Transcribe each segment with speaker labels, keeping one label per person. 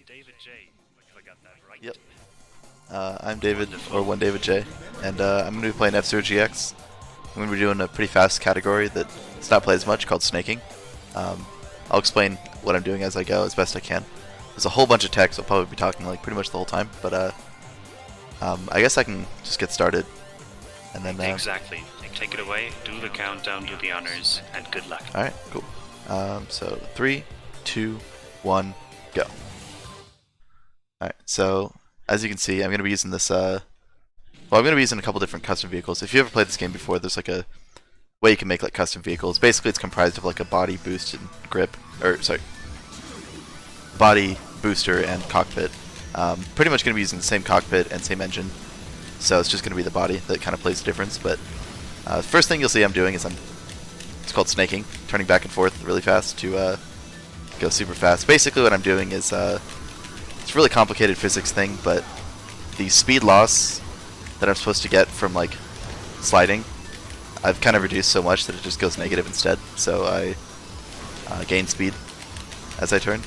Speaker 1: 1davidj, if I got that right.
Speaker 2: Yep. I'm David, or 1davidj, and I'm going to be playing F0GX. I'm going to be doing a pretty fast category that's not played as much, called snaking. I'll explain what I'm doing as I go as best I can. There's a whole bunch of text, I'll probably be talking like pretty much the whole time, but I guess I can just get started. And then
Speaker 1: Exactly. Take it away, do the countdown, do the honors, and good luck.
Speaker 2: Alright, cool. So 3, 2, 1, go. Alright, so as you can see, I'm going to be using this, I'm going to be using a couple different custom vehicles. If you ever played this game before, there's like a way you can make like custom vehicles. Basically, it's comprised of like a body, boost, and grip, or sorry, body, booster, and cockpit. Pretty much going to be using the same cockpit and same engine, so it's just going to be the body that kind of plays the difference. But first thing you'll see I'm doing is it's called snaking, turning back and forth really fast to go super fast. Basically, what I'm doing is it's a really complicated physics thing, but the speed loss that I'm supposed to get from like sliding, I've kind of reduced so much that it just goes negative instead. So I gain speed as I turn.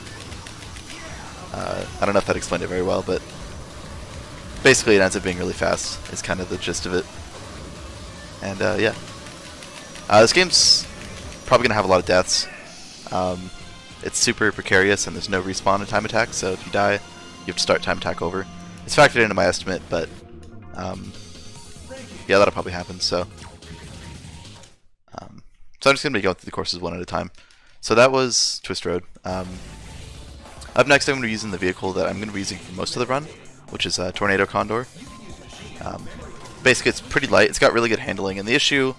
Speaker 2: I don't know if that explained it very well, but basically it ends up being really fast is kind of the gist of it. And yeah. This game's probably going to have a lot of deaths. It's super precarious and there's no respawn in time attack, so if you die, you have to start time attack over. It's factored into my estimate, but yeah, that'll probably happen, so I'm just going to be going through the courses one at a time. So that was Twist Road. Up next, I'm going to be using the vehicle that I'm going to be using for most of the run, which is Tornado Condor. Basically, it's pretty light. It's got really good handling, and the issue,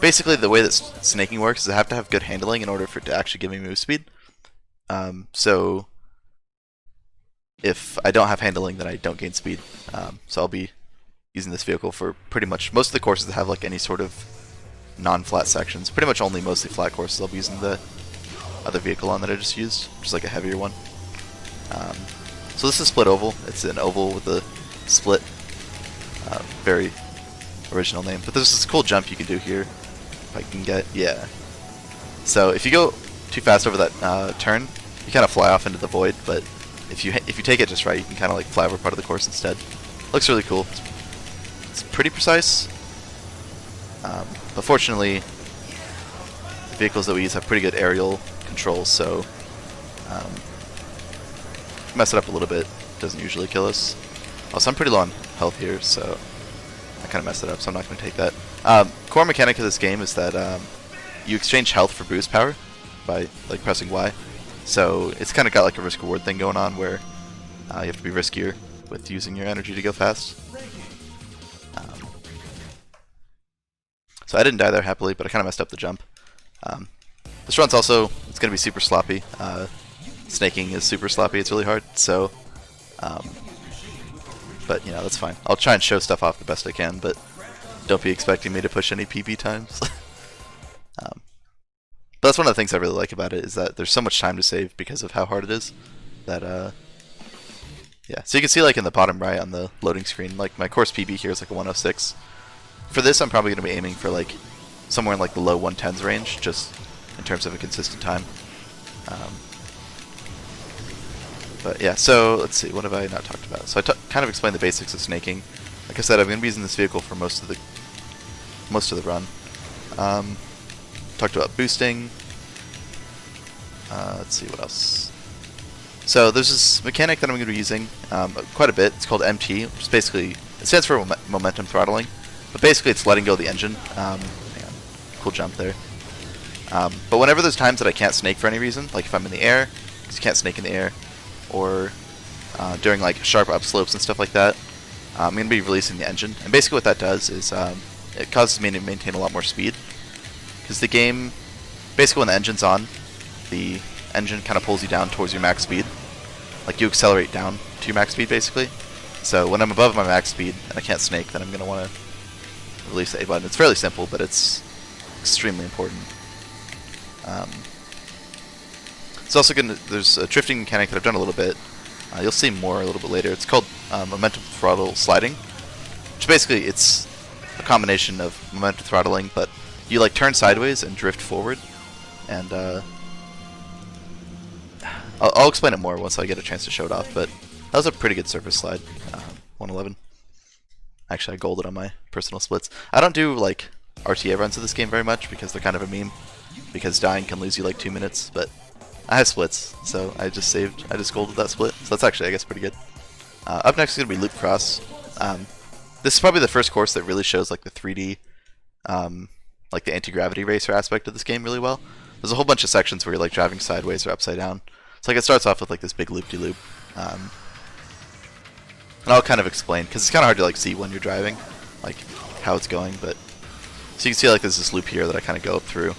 Speaker 2: basically, the way that snaking works is I have to have good handling in order for it to actually give me move speed. So if I don't have handling, then I don't gain speed. So I'll be using this vehicle for pretty much most of the courses that have like any sort of non-flat sections. Pretty much only mostly flat courses I'll be using the other vehicle on that I just used, which is like a heavier one. So this is split oval. It's an oval with a split. Very original name. But there's this cool jump you can do here. If I can get, yeah. So if you go too fast over that turn, you kind of fly off into the void. But if you take it just right, you can kind of like fly over part of the course instead. Looks really cool. It's pretty precise. But fortunately, the vehicles that we use have pretty good aerial controls, so mess it up a little bit. Doesn't usually kill us. Also, I'm pretty low on health here, so I kind of messed it up, so I'm not going to take that. Core mechanic of this game is that you exchange health for boost power by like pressing Y. So it's kind of got like a risk-reward thing going on where you have to be riskier with using your energy to go fast. So I didn't die there happily, but I kind of messed up the jump. This run's also, it's going to be super sloppy. Snaking is super sloppy, it's really hard, so but you know, that's fine. I'll try and show stuff off the best I can, but don't be expecting me to push any PB times. But that's one of the things I really like about it, is that there's so much time to save because of how hard it is. That yeah, so you can see like in the bottom right on the loading screen, like my course PB here is like a 106. For this, I'm probably going to be aiming for like somewhere in like the low 110s range, just in terms of a consistent time. But yeah, so let's see, what have I not talked about? So I kind of explained the basics of snaking. Like I said, I'm going to be using this vehicle for most of the run. Talked about boosting. Let's see what else. So there's this mechanic that I'm going to be using quite a bit. It's called MT, which is basically, it stands for momentum throttling. But basically it's letting go of the engine. Hang on. Cool jump there. But whenever there's times that I can't snake for any reason, like if I'm in the air, because you can't snake in the air, or during like sharp upslopes and stuff like that, I'm going to be releasing the engine. And basically what that does is it causes me to maintain a lot more speed. Because the game, basically when the engine's on, the engine kind of pulls you down towards your max speed. Like you accelerate down to your max speed basically. So when I'm above my max speed and I can't snake, then I'm going to want to release the A button. It's fairly simple, but it's extremely important. It's also going to, there's a drifting mechanic that I've done a little bit. You'll see more a little bit later. It's called momentum throttle sliding, which basically it's a combination of momentum throttling, but you like turn sideways and drift forward, and I'll explain it more once I get a chance to show it off, but that was a pretty good surface slide. 111. Actually, I golded on my personal splits. I don't do like RTA runs of this game very much because they're kind of a meme, because dying can lose you like 2 minutes, but I have splits, so I just golded that split, so that's actually, I guess, pretty good. Up next is going to be Loop Cross. This is probably the first course that really shows like the 3D, like the anti-gravity racer aspect of this game really well. There's a whole bunch of sections where you're like driving sideways or upside down. So like it starts off with like this big loop-de-loop. And I'll kind of explain, because it's kind of hard to like see when you're driving, like how it's going, but so you can see like there's this loop here that I kind of go up through,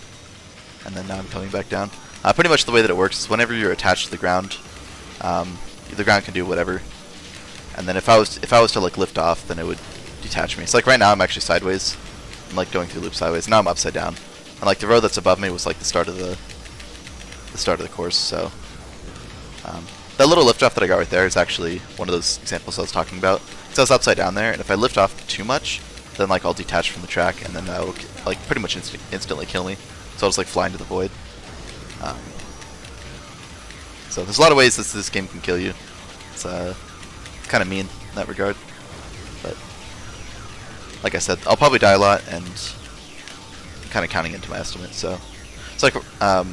Speaker 2: and then now I'm coming back down. Pretty much the way that it works is whenever you're attached to the ground can do whatever. And then if I was to like lift off, then it would detach me. So like right now I'm actually sideways. I'm like going through the loop sideways. Now I'm upside down. And like the road that's above me was like the start of the course. So that little lift off that I got right there is actually one of those examples I was talking about. So I was upside down there, and if I lift off too much, then like I'll detach from the track, and then that will like pretty much instantly kill me. So I'll just like fly into the void. So there's a lot of ways this game can kill you. It's kind of mean in that regard, but like I said, I'll probably die a lot, and I'm kind of counting into my estimate. So it's like, oh,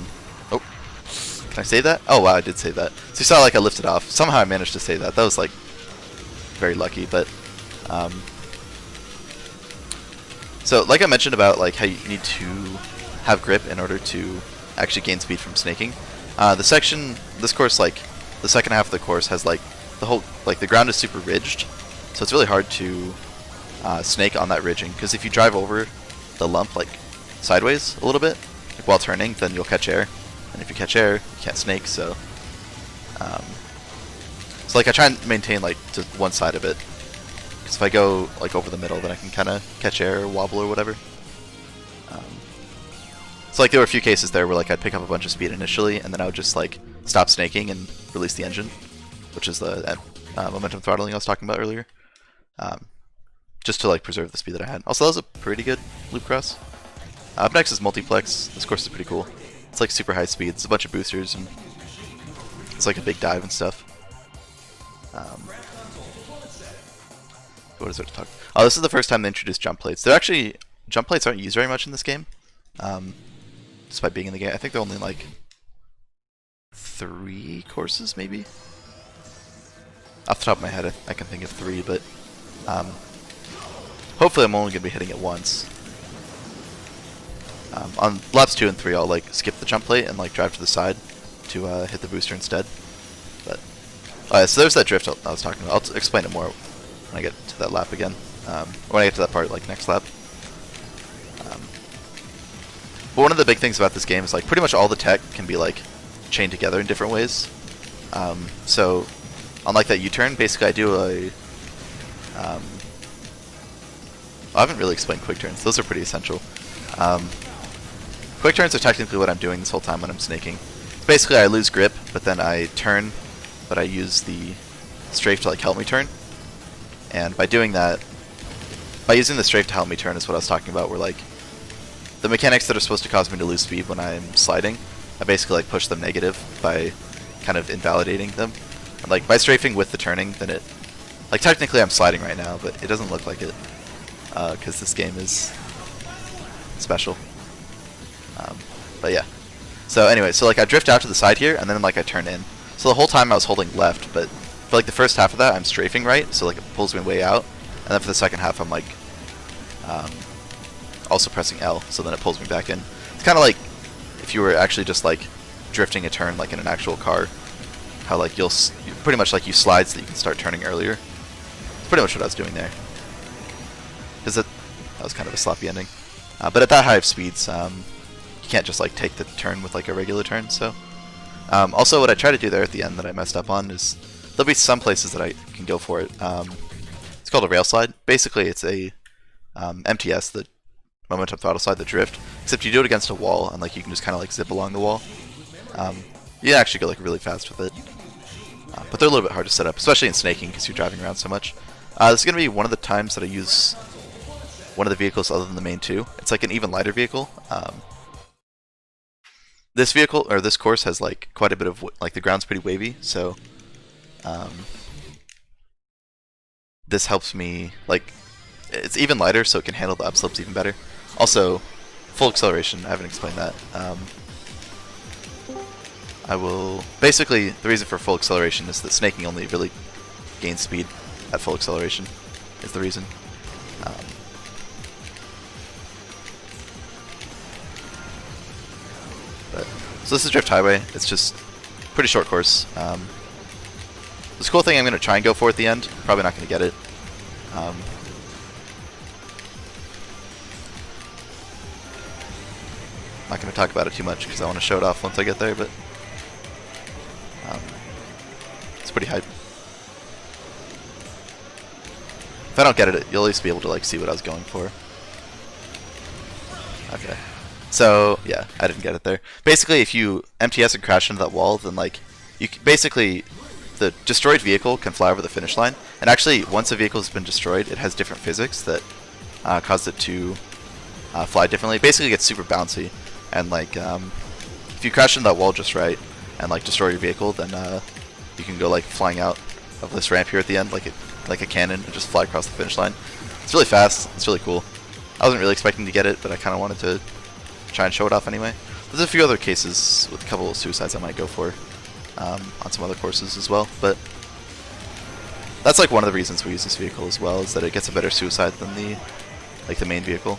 Speaker 2: can I say that? Oh wow, I did say that. So you saw like I lifted off. Somehow I managed to say that. That was like very lucky, but so like I mentioned about like how you need to have grip in order to actually gain speed from snaking. This course, like the second half of the course has like the whole, like the ground is super ridged, so it's really hard to snake on that ridging, because if you drive over the lump like sideways a little bit, like while turning, then you'll catch air, and if you catch air, you can't snake. So so like I try and maintain like to one side of it, because if I go like over the middle, then I can kind of catch air or wobble or whatever. So like there were a few cases there where like I'd pick up a bunch of speed initially, and then I would just like stop snaking and release the engine, which is the momentum throttling I was talking about earlier, just to like preserve the speed that I had. Also, that was a pretty good loop cross. Up next is Multiplex. This course is pretty cool. It's like super high speed. It's a bunch of boosters, and it's like a big dive and stuff. What is there to talk? Oh, this is the first time they introduced jump plates. They're actually, jump plates aren't used very much in this game. Despite being in the game, I think they're only like 3 courses, maybe? Off the top of my head, I can think of 3, but hopefully I'm only going to be hitting it once. On laps 2 and 3, I'll like skip the jump plate and like drive to the side to hit the booster instead. But so there's that drift I was talking about. I'll explain it more when I get to that lap again. When I get to that part, like next lap. But one of the big things about this game is like pretty much all the tech can be like chained together in different ways. So unlike that U-turn, basically I do a I haven't really explained quick turns. Those are pretty essential. Quick turns are technically what I'm doing this whole time when I'm snaking. Basically I lose grip, but then I turn, but I use the strafe to like help me turn. And by doing that, by using the strafe to help me turn is what I was talking about, where like the mechanics that are supposed to cause me to lose speed when I'm sliding, I basically like push them negative by kind of invalidating them. And like by strafing with the turning, then it, like technically I'm sliding right now, but it doesn't look like it, because this game is special. But yeah. So anyway, so like I drift out to the side here, and then like I turn in. So the whole time I was holding left, but for like the first half of that I'm strafing right, so like it pulls me way out, and then for the second half I'm like also pressing L, so then it pulls me back in. It's kind of like if you were actually just like drifting a turn like in an actual car, how like you'll pretty much like you slide so that you can start turning earlier. It's pretty much what I was doing there. Because that was kind of a sloppy ending. But at that high of speeds, you can't just like take the turn with like a regular turn. So also what I try to do there at the end that I messed up on is there'll be some places that I can go for it. It's called a rail slide. Basically it's a MTS, the momentum throttle slide, the drift, except you do it against a wall, and like you can just kind of like zip along the wall. You can actually go like really fast with it, but they're a little bit hard to set up, especially in snaking because you're driving around so much. This is going to be one of the times that I use one of the vehicles other than the main two. It's like an even lighter vehicle. this vehicle or this course has like quite a bit of like the ground's pretty wavy, so this helps me like it's even lighter, so it can handle the upslopes even better. Also, full acceleration. I haven't explained that. I will basically the reason for full acceleration is that snaking only really gains speed at full acceleration. Is the reason. So this is Drift Highway. It's just pretty short course. This cool thing I'm going to try and go for at the end. Probably not going to get it. Not going to talk about it too much because I want to show it off once I get there, but it's pretty hype. If I don't get it, you'll at least be able to like see what I was going for. Okay. So yeah, I didn't get it there. Basically, if you MTS and crash into that wall, then like basically the destroyed vehicle can fly over the finish line. And actually, once a vehicle has been destroyed, it has different physics that cause it to fly differently. Basically, it gets super bouncy. And like if you crash into that wall just right and like destroy your vehicle, then you can go like flying out of this ramp here at the end, like a cannon, and just fly across the finish line. It's really fast. It's really cool. I wasn't really expecting to get it, but I kind of wanted to try and show it off anyway. There's a few other cases with a couple of suicides I might go for on some other courses as well, but that's like one of the reasons we use this vehicle as well, is that it gets a better suicide than the main vehicle.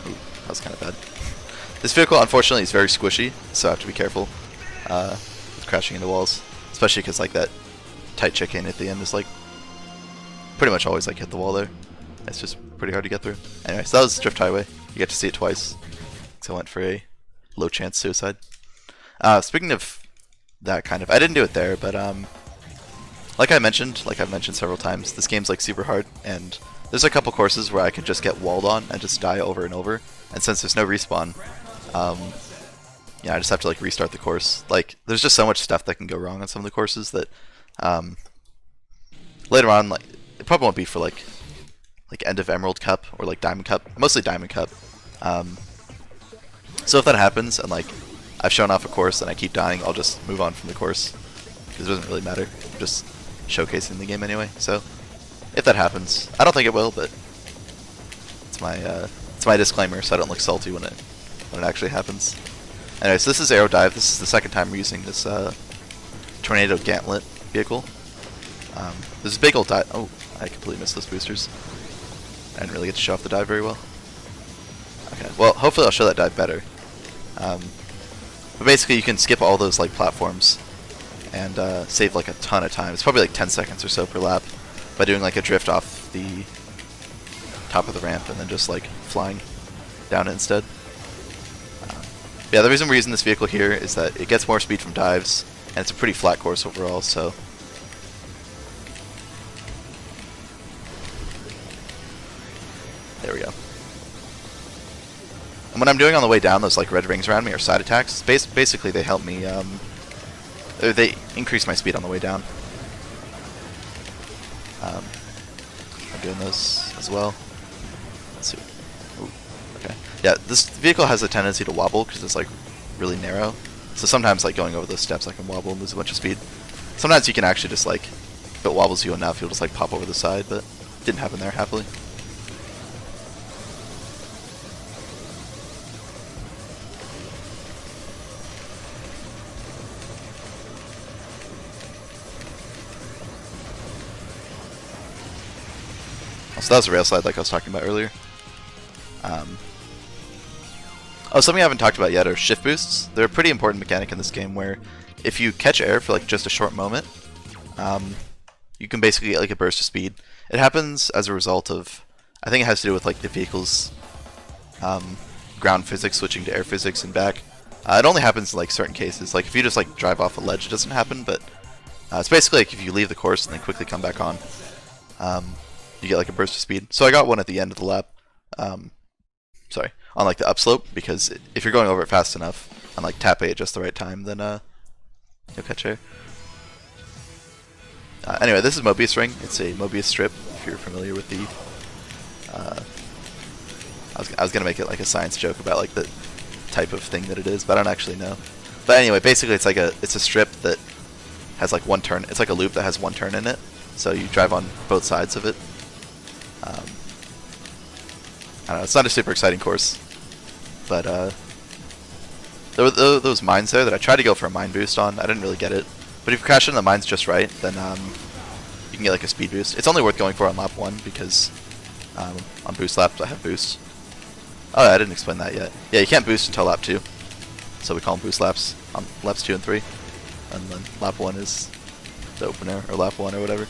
Speaker 2: Ooh, that was kind of bad. This vehicle unfortunately is very squishy, so I have to be careful with crashing into walls, especially because like that tight check-in at the end is like pretty much always like hit the wall there. It's just pretty hard to get through. Anyway, so that was Drift Highway. You get to see it twice. So I went for a low chance suicide. Speaking of that kind of, I didn't do it there, but like I've mentioned several times, this game's like super hard, and there's a couple courses where I can just get walled on and just die over and over. And since there's no respawn, yeah, I just have to like restart the course. Like, there's just so much stuff that can go wrong on some of the courses that later on, like, it probably won't be for like end of Emerald Cup or like Diamond Cup, mostly Diamond Cup. So if that happens and like I've shown off a course and I keep dying, I'll just move on from the course because it doesn't really matter. I'm just showcasing the game anyway. So if that happens, I don't think it will, but it's my disclaimer so I don't look salty when it actually happens. Anyway, so this is Aerodive. This is the second time we're using this Tornado Gantlet vehicle. There's a big old dive. Oh, I completely missed those boosters. I didn't really get to show off the dive very well. Okay, well, hopefully I'll show that dive better. But basically, you can skip all those like platforms and save like a ton of time. It's probably like 10 seconds or so per lap by doing like a drift off the top of the ramp and then just like flying down it instead. Yeah, the reason we're using this vehicle here is that it gets more speed from dives, and it's a pretty flat course overall, so there we go. And when I'm doing on the way down, those like red rings around me are side attacks. Basically, they help me. They increase my speed on the way down. I'm doing those as well. Let's see. Ooh, okay. Yeah, this vehicle has a tendency to wobble because it's like really narrow. So sometimes like going over those steps, I can wobble and lose a bunch of speed. Sometimes you can actually just like, if it wobbles you enough, you'll just like pop over the side, but it didn't happen there, happily. So that was a rail slide like I was talking about earlier. Oh, something I haven't talked about yet are shift boosts. They're a pretty important mechanic in this game where if you catch air for like just a short moment, you can basically get like a burst of speed. It happens as a result of, I think it has to do with like the vehicle's ground physics switching to air physics and back. It only happens in like certain cases. Like if you just like drive off a ledge, it doesn't happen, but it's basically like if you leave the course and then quickly come back on, you get like a burst of speed. So I got one at the end of the lap. Sorry, on like the upslope, because if you're going over it fast enough and like tap A at just the right time, then you'll catch air. Anyway, this is Mobius Ring. It's a Mobius strip if you're familiar with the. I was gonna make it like a science joke about like the type of thing that it is, but I don't actually know. But anyway, basically it's a strip that has like one turn. It's like a loop that has one turn in it, so you drive on both sides of it. I don't know. It's not a super exciting course, but there were those mines there that I tried to go for a mine boost on. I didn't really get it, but if you crash into the mines just right, then you can get like a speed boost. It's only worth going for on lap 1 because on boost laps I have boost. Oh, I didn't explain that yet. Yeah, you can't boost until lap 2, so we call them boost laps on laps 2 and 3, and then lap 1 is the opener or lap 1 or whatever.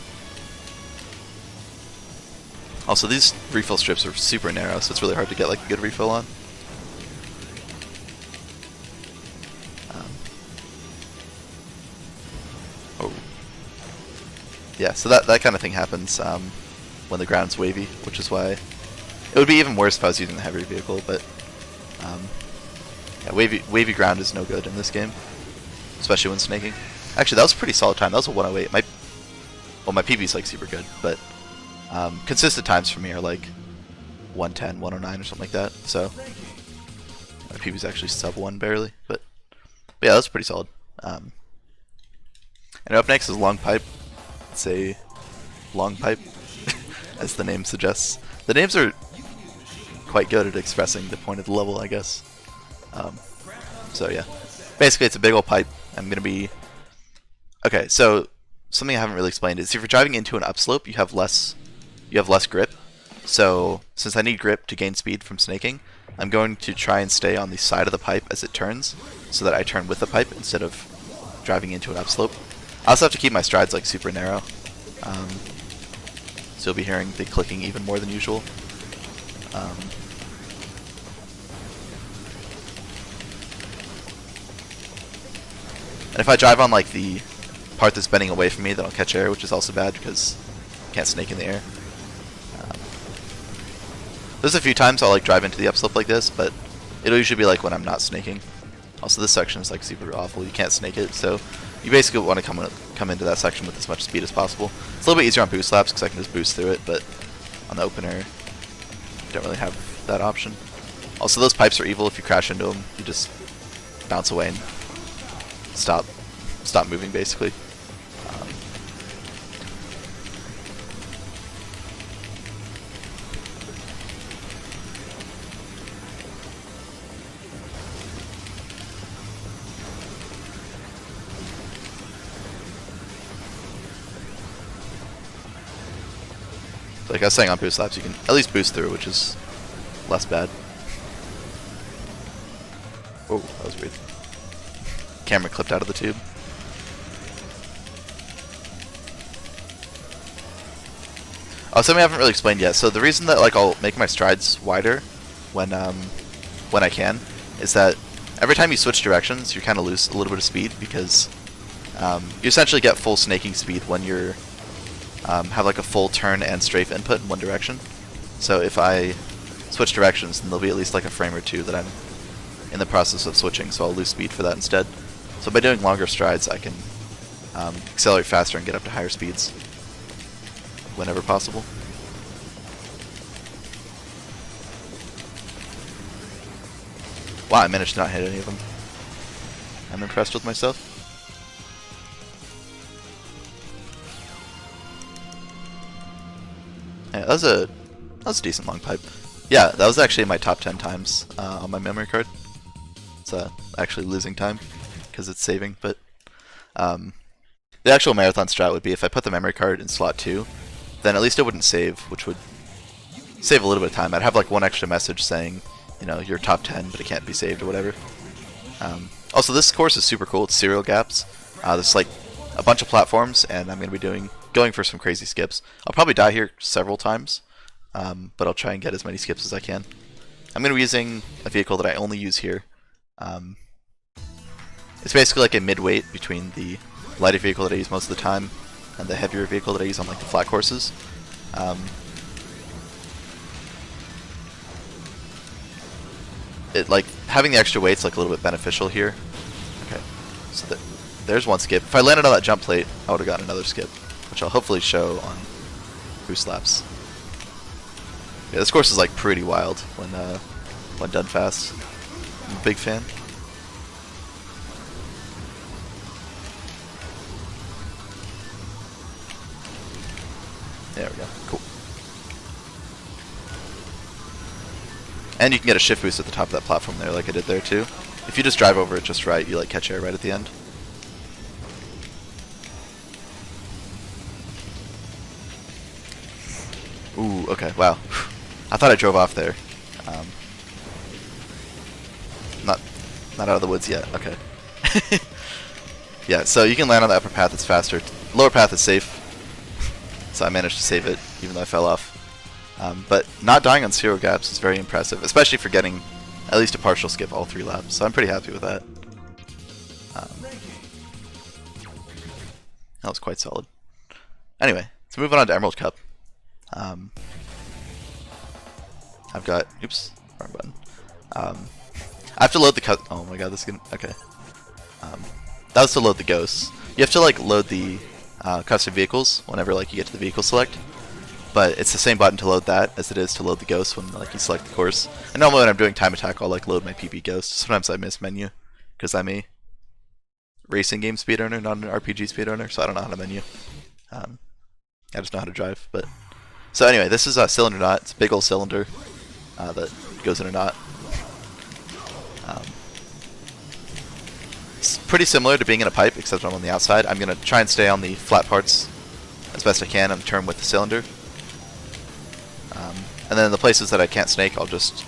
Speaker 2: Also, these refill strips are super narrow, so it's really hard to get like a good refill on. Yeah, so that kind of thing happens when the ground's wavy, which is why it would be even worse if I was using the heavier vehicle. But yeah, wavy ground is no good in this game, especially when snaking. Actually, that was a pretty solid time. That was a 108. My PB's like super good, but consistent times for me are like 110, 109 or something like that. So my PB's actually sub 1 barely, but yeah, that's pretty solid. And up next is long pipe. It's a long pipe, as the name suggests. The names are quite good at expressing the point of the level, I guess. So yeah, basically it's a big old pipe. I'm gonna be okay. So something I haven't really explained is if you're driving into an upslope, you have less grip. So since I need grip to gain speed from snaking, I'm going to try and stay on the side of the pipe as it turns, so that I turn with the pipe instead of driving into an upslope. I also have to keep my strides like super narrow, so you'll be hearing the clicking even more than usual. And if I drive on like the part that's bending away from me, then I'll catch air, which is also bad because I can't snake in the air. There's a few times I'll like drive into the upslope like this, but it'll usually be like when I'm not snaking. Also, this section is like super awful. You can't snake it, so you basically want to come into that section with as much speed as possible. It's a little bit easier on boost laps because I can just boost through it, but on the opener, you don't really have that option. Also, those pipes are evil. If you crash into them, you just bounce away and stop moving, basically. Like I was saying, on boost laps, you can at least boost through, which is less bad. Oh, that was weird. Camera clipped out of the tube. Oh, something I haven't really explained yet. So the reason that like I'll make my strides wider when I can is that every time you switch directions, you kind of lose a little bit of speed because you essentially get full snaking speed when you're have like a full turn and strafe input in one direction. So if I switch directions, then there'll be at least like a frame or two that I'm in the process of switching, so I'll lose speed for that instead. So by doing longer strides, I can accelerate faster and get up to higher speeds whenever possible. Wow, I managed to not hit any of them. I'm impressed with myself. Yeah, that was a decent long pipe. Yeah, that was actually my top 10 times on my memory card. It's actually losing time because it's saving, but the actual marathon strat would be if I put the memory card in slot 2, then at least it wouldn't save, which would save a little bit of time. I'd have like one extra message saying, you know, you're top 10, but it can't be saved or whatever. Also, this course is super cool. It's serial gaps. There's like a bunch of platforms, and I'm going to be going for some crazy skips. I'll probably die here several times, but I'll try and get as many skips as I can. I'm going to be using a vehicle that I only use here. It's basically like a mid-weight between the lighter vehicle that I use most of the time and the heavier vehicle that I use on like the flat courses. It like having the extra weight's like a little bit beneficial here. Okay, so there's one skip. If I landed on that jump plate, I would have gotten another skip, which I'll hopefully show on boost laps. Yeah, this course is like pretty wild when done fast. I'm a big fan. There we go. Cool. And you can get a shift boost at the top of that platform there, like I did there too. If you just drive over it just right, you like catch air right at the end. Ooh, okay, wow. I thought I drove off there. Not out of the woods yet, okay. Yeah, so you can land on the upper path, it's faster. Lower path is safe, so I managed to save it, even though I fell off. But not dying on 0 gaps is very impressive, especially for getting at least a partial skip all 3 laps, so I'm pretty happy with that. That was quite solid. Anyway, let's move on to Emerald Cup. I've got, oops, wrong button. I have to load the oh my god, this is gonna, okay. That was to load the ghosts. You have to like load the custom vehicles whenever like you get to the vehicle select. But it's the same button to load that as it is to load the ghosts when like you select the course. And normally when I'm doing time attack, I'll like load my PB ghost. Sometimes I miss menu because I'm a racing game speedrunner, not an RPG speedrunner, so I don't know how to menu. I just know how to drive. But so anyway, this is a cylinder knot. It's a big old cylinder that goes in a knot. It's pretty similar to being in a pipe, except I'm on the outside. I'm going to try and stay on the flat parts as best I can and turn with the cylinder. And then in the places that I can't snake, I'll just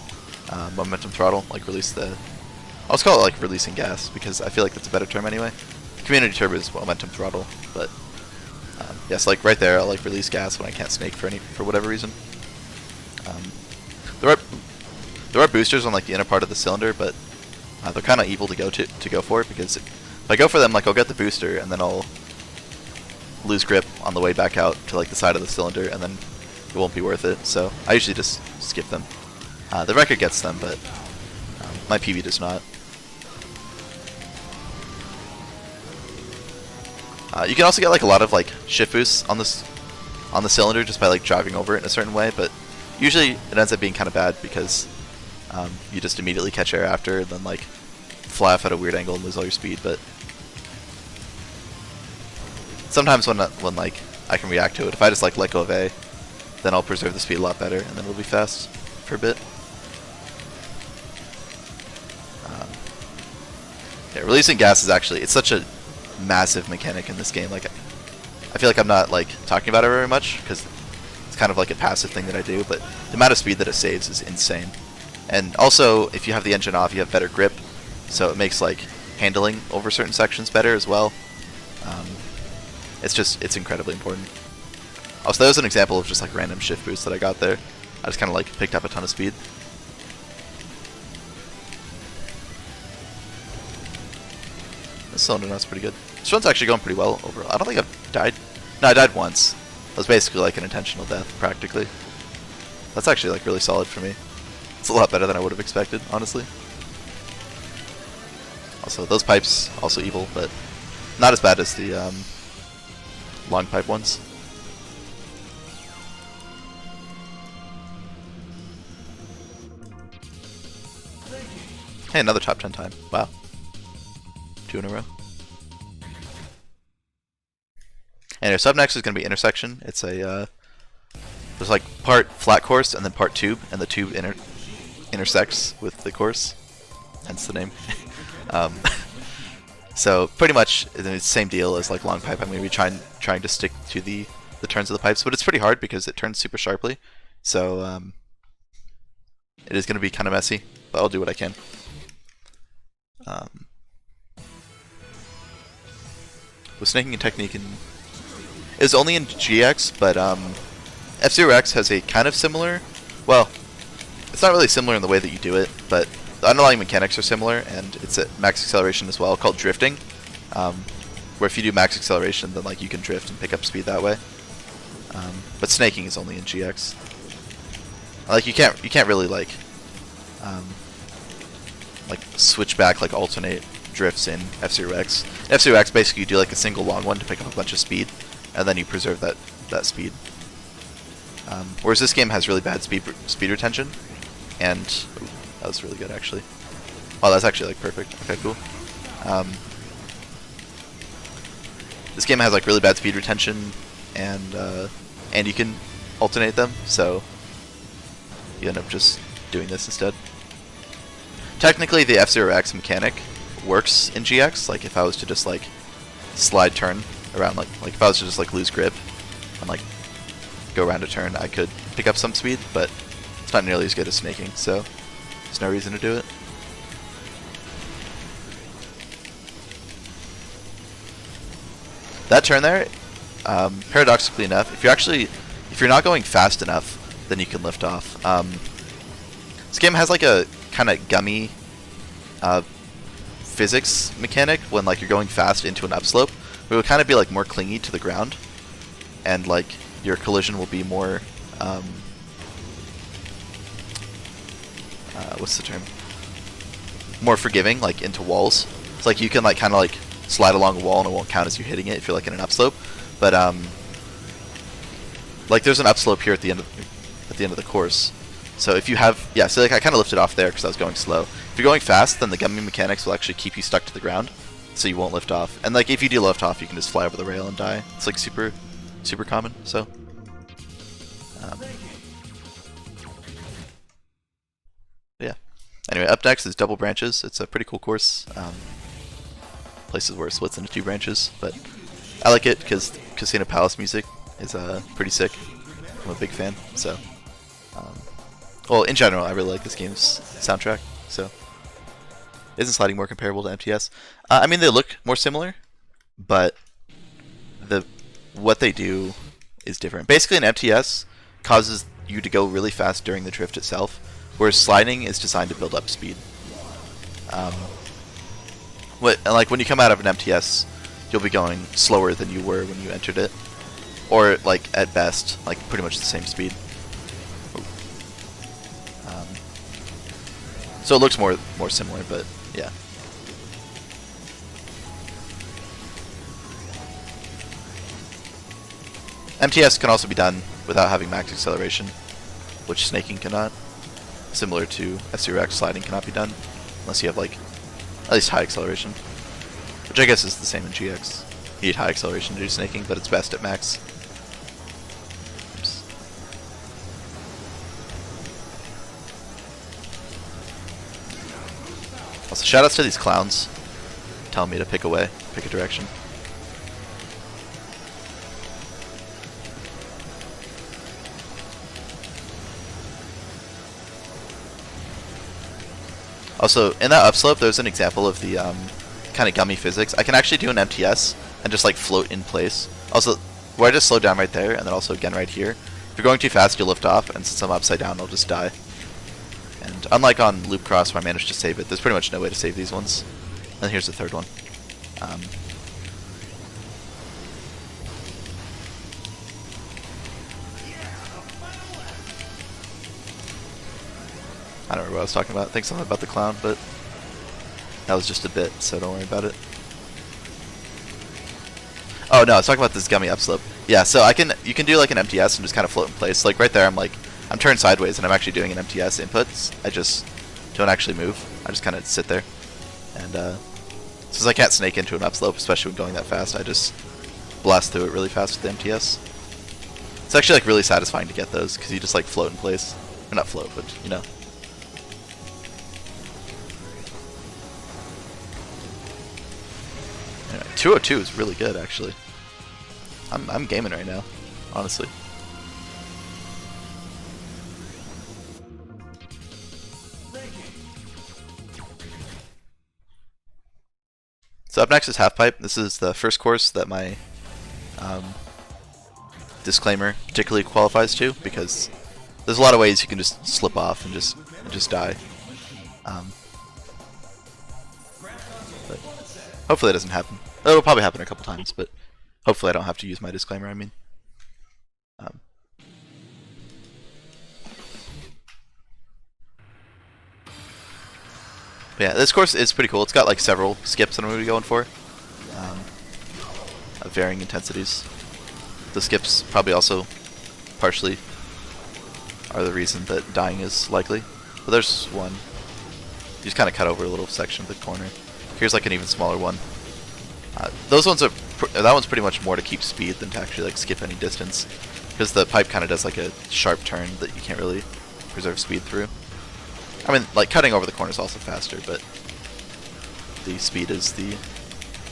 Speaker 2: momentum throttle, like release the... I'll just call it like releasing gas, because I feel like that's a better term anyway. Community term is momentum throttle, but yes, like right there, I'll like release gas when I can't snake for whatever reason. There are boosters on like the inner part of the cylinder, but they're kind of evil to go for it, because if I go for them, like I'll get the booster and then I'll lose grip on the way back out to like the side of the cylinder, and then it won't be worth it. So I usually just skip them. The record gets them, but my PB does not. You can also get like a lot of like shift boosts on the cylinder just by like driving over it in a certain way, but usually it ends up being kind of bad because you just immediately catch air after and then like fly off at a weird angle and lose all your speed. But sometimes when like I can react to it, if I just like let go of A, then I'll preserve the speed a lot better and then it'll be fast for a bit. Yeah, releasing gas is actually, it's such a massive mechanic in this game. Like I feel like I'm not like talking about it very much because it's kind of like a passive thing that I do, but the amount of speed that it saves is insane. And also, if you have the engine off, you have better grip, so it makes like handling over certain sections better as well. It's incredibly important. Also, that was an example of just like random shift boost that I got there. I just kind of like picked up a ton of speed. This cylinder knot's pretty good. This one's actually going pretty well overall. I don't think I've died. No, I died once. It was basically like an intentional death, practically. That's actually like really solid for me. It's a lot better than I would have expected, honestly. Also, those pipes, also evil, but not as bad as the long pipe ones. Hey, another top 10 time. Wow. 2 in a row. Anyway, so up next is going to be intersection. It's a there's like part flat course and then part tube, and the tube intersects with the course, hence the name. So pretty much it's the same deal as like long pipe. I'm going to be trying to stick to the turns of the pipes, but it's pretty hard because it turns super sharply. So it is going to be kind of messy, but I'll do what I can. With snaking and technique, it was only in GX, but F-Zero-X has a kind of similar, well, it's not really similar in the way that you do it, but the underlying mechanics are similar, and it's at max acceleration as well, called drifting, where if you do max acceleration, then like you can drift and pick up speed that way. But snaking is only in GX. Like you can't really like switch back, like alternate drifts in F-Zero-X. F-Zero-X basically you do like a single long one to pick up a bunch of speed, and then you preserve that speed. Whereas this game has really bad speed retention, and ooh, that was really good actually. Oh, that's actually like perfect. Okay, cool. This game has like really bad speed retention, and you can alternate them, so you end up just doing this instead. Technically, the F0X mechanic works in GX. Like if I was to just like slide turn around, like if I was to just like lose grip and like go around a turn, I could pick up some speed, but it's not nearly as good as snaking, so there's no reason to do it. That turn there, paradoxically enough, if you're not going fast enough, then you can lift off. This game has like a kind of gummy physics mechanic when like you're going fast into an upslope. It will kind of be like more clingy to the ground, and like your collision will be more what's the term? More forgiving, like into walls. It's like you can like kind of like slide along a wall and it won't count as you hitting it if you're like in an upslope. But like there's an upslope here at the end of the course. So if you have, yeah, so like I kind of lifted off there because I was going slow. If you're going fast, then the gummy mechanics will actually keep you stuck to the ground, so you won't lift off. And like if you do lift off, you can just fly over the rail and die. It's like super common. So yeah. Anyway, up next is Double Branches. It's a pretty cool course. Places where it splits into 2 branches, but I like it because Casino Palace music is pretty sick. I'm a big fan. So. Well, in general, I really like this game's soundtrack, so isn't sliding more comparable to MTS? I mean, they look more similar, but what they do is different. Basically, an MTS causes you to go really fast during the drift itself, whereas sliding is designed to build up speed. Like when you come out of an MTS, you'll be going slower than you were when you entered it, or like at best, like pretty much the same speed. So it looks more similar, but yeah. MTS can also be done without having max acceleration, which snaking cannot. Similar to S0X, sliding cannot be done unless you have like at least high acceleration, which I guess is the same in GX. You need high acceleration to do snaking, but it's best at max. Also, shoutouts to these clowns telling me to pick a direction. Also, in that upslope, there's an example of the kind of gummy physics. I can actually do an MTS and just like float in place. Also, where I just slowed down right there, and then also again right here. If you're going too fast, you'll lift off, and since I'm upside down, I'll just die. And unlike on Loop Cross, where I managed to save it, there's pretty much no way to save these ones. And here's the third one. I don't remember what I was talking about. I think something about the clown, but that was just a bit, so don't worry about it. Oh no, I was talking about this gummy upslope. Yeah, so you can do like an MTS and just kind of float in place. Like right there, I'm turned sideways and I'm actually doing an MTS inputs. I just don't actually move. I just kind of sit there. And since I can't snake into an upslope, especially when going that fast, I just blast through it really fast with the MTS. It's actually like really satisfying to get those because you just like float in place. Or not float, but you know. Anyway, 202 is really good actually. I'm gaming right now, honestly. So up next is Half Pipe. This is the first course that my disclaimer particularly qualifies to, because there's a lot of ways you can just slip off and just die. But hopefully that doesn't happen. It'll probably happen a couple times, but hopefully I don't have to use my disclaimer. I mean, but yeah, this course is pretty cool. It's got like several skips that I'm going to be going for, of varying intensities. The skips probably also partially are the reason that dying is likely. But there's one. You just kind of cut over a little section of the corner. Here's like an even smaller one. Those ones are that one's pretty much more to keep speed than to actually like skip any distance, because the pipe kind of does like a sharp turn that you can't really preserve speed through. I mean, like cutting over the corner is also faster, but the speed is the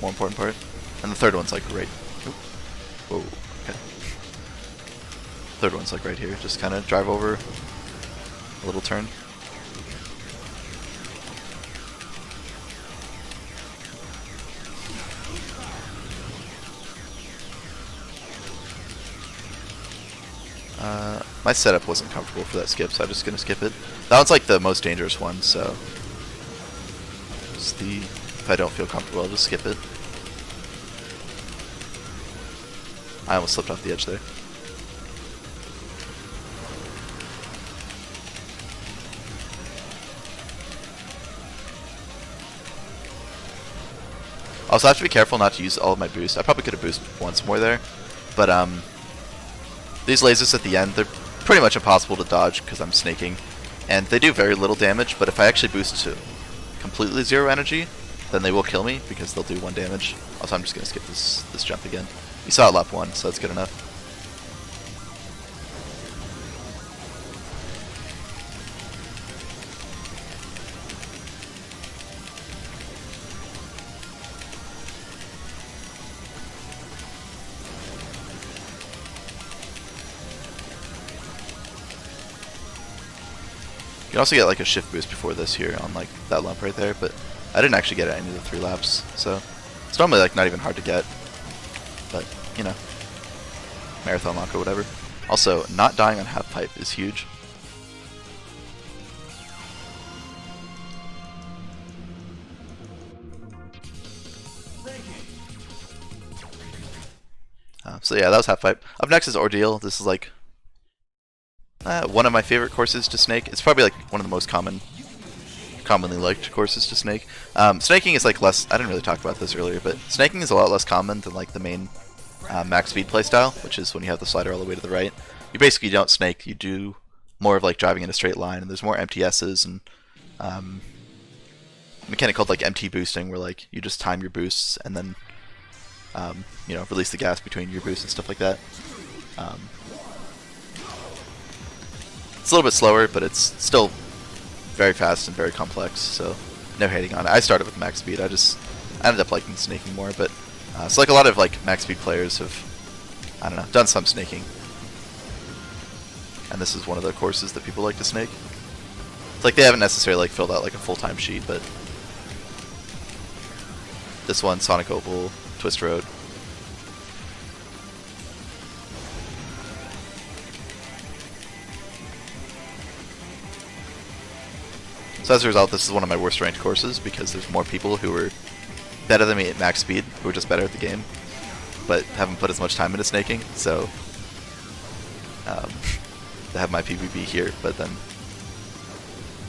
Speaker 2: more important part. And the third one's like right. Whoa. Okay. Third one's like right here. Just kind of drive over a little turn. My setup wasn't comfortable for that skip, so I'm just gonna skip it. That one's like the most dangerous one, so if I don't feel comfortable, I'll just skip it. I almost slipped off the edge there. Also, I have to be careful not to use all of my boost. I probably could have boosted once more there, but these lasers at the end, they're pretty much impossible to dodge because I'm snaking, and they do very little damage, but if I actually boost to completely 0 energy, then they will kill me because they'll do 1 damage. Also, I'm just going to skip this jump again. You saw it lap 1, so that's good enough. You can also get like a shift boost before this here on like that lump right there, but I didn't actually get it any of the 3 laps, so it's normally like not even hard to get, but you know, marathon lock or whatever. Also, not dying on half pipe is huge. So yeah, that was half pipe. Up next is Ordeal. This is like one of my favorite courses to snake. It's probably like one of the most commonly liked courses to snake. Snaking is like less, I didn't really talk about this earlier, but snaking is a lot less common than like the main max speed playstyle, which is when you have the slider all the way to the right. You basically don't snake, you do more of like driving in a straight line, and there's more MTSs and mechanic called like MT boosting, where like you just time your boosts and then you know, release the gas between your boosts and stuff like that. It's a little bit slower, but it's still very fast and very complex, so no hating on it. I started with max speed. I ended up liking snaking more, but so like a lot of like max speed players have, I don't know, done some snaking, and this is one of the courses that people like to snake. It's like they haven't necessarily like filled out like a full-time sheet, but this one, Sonic Opal, Twist Road. So as a result, this is one of my worst ranked courses because there's more people who are better than me at max speed, who are just better at the game, but haven't put as much time into snaking, so they have my PvP here, but then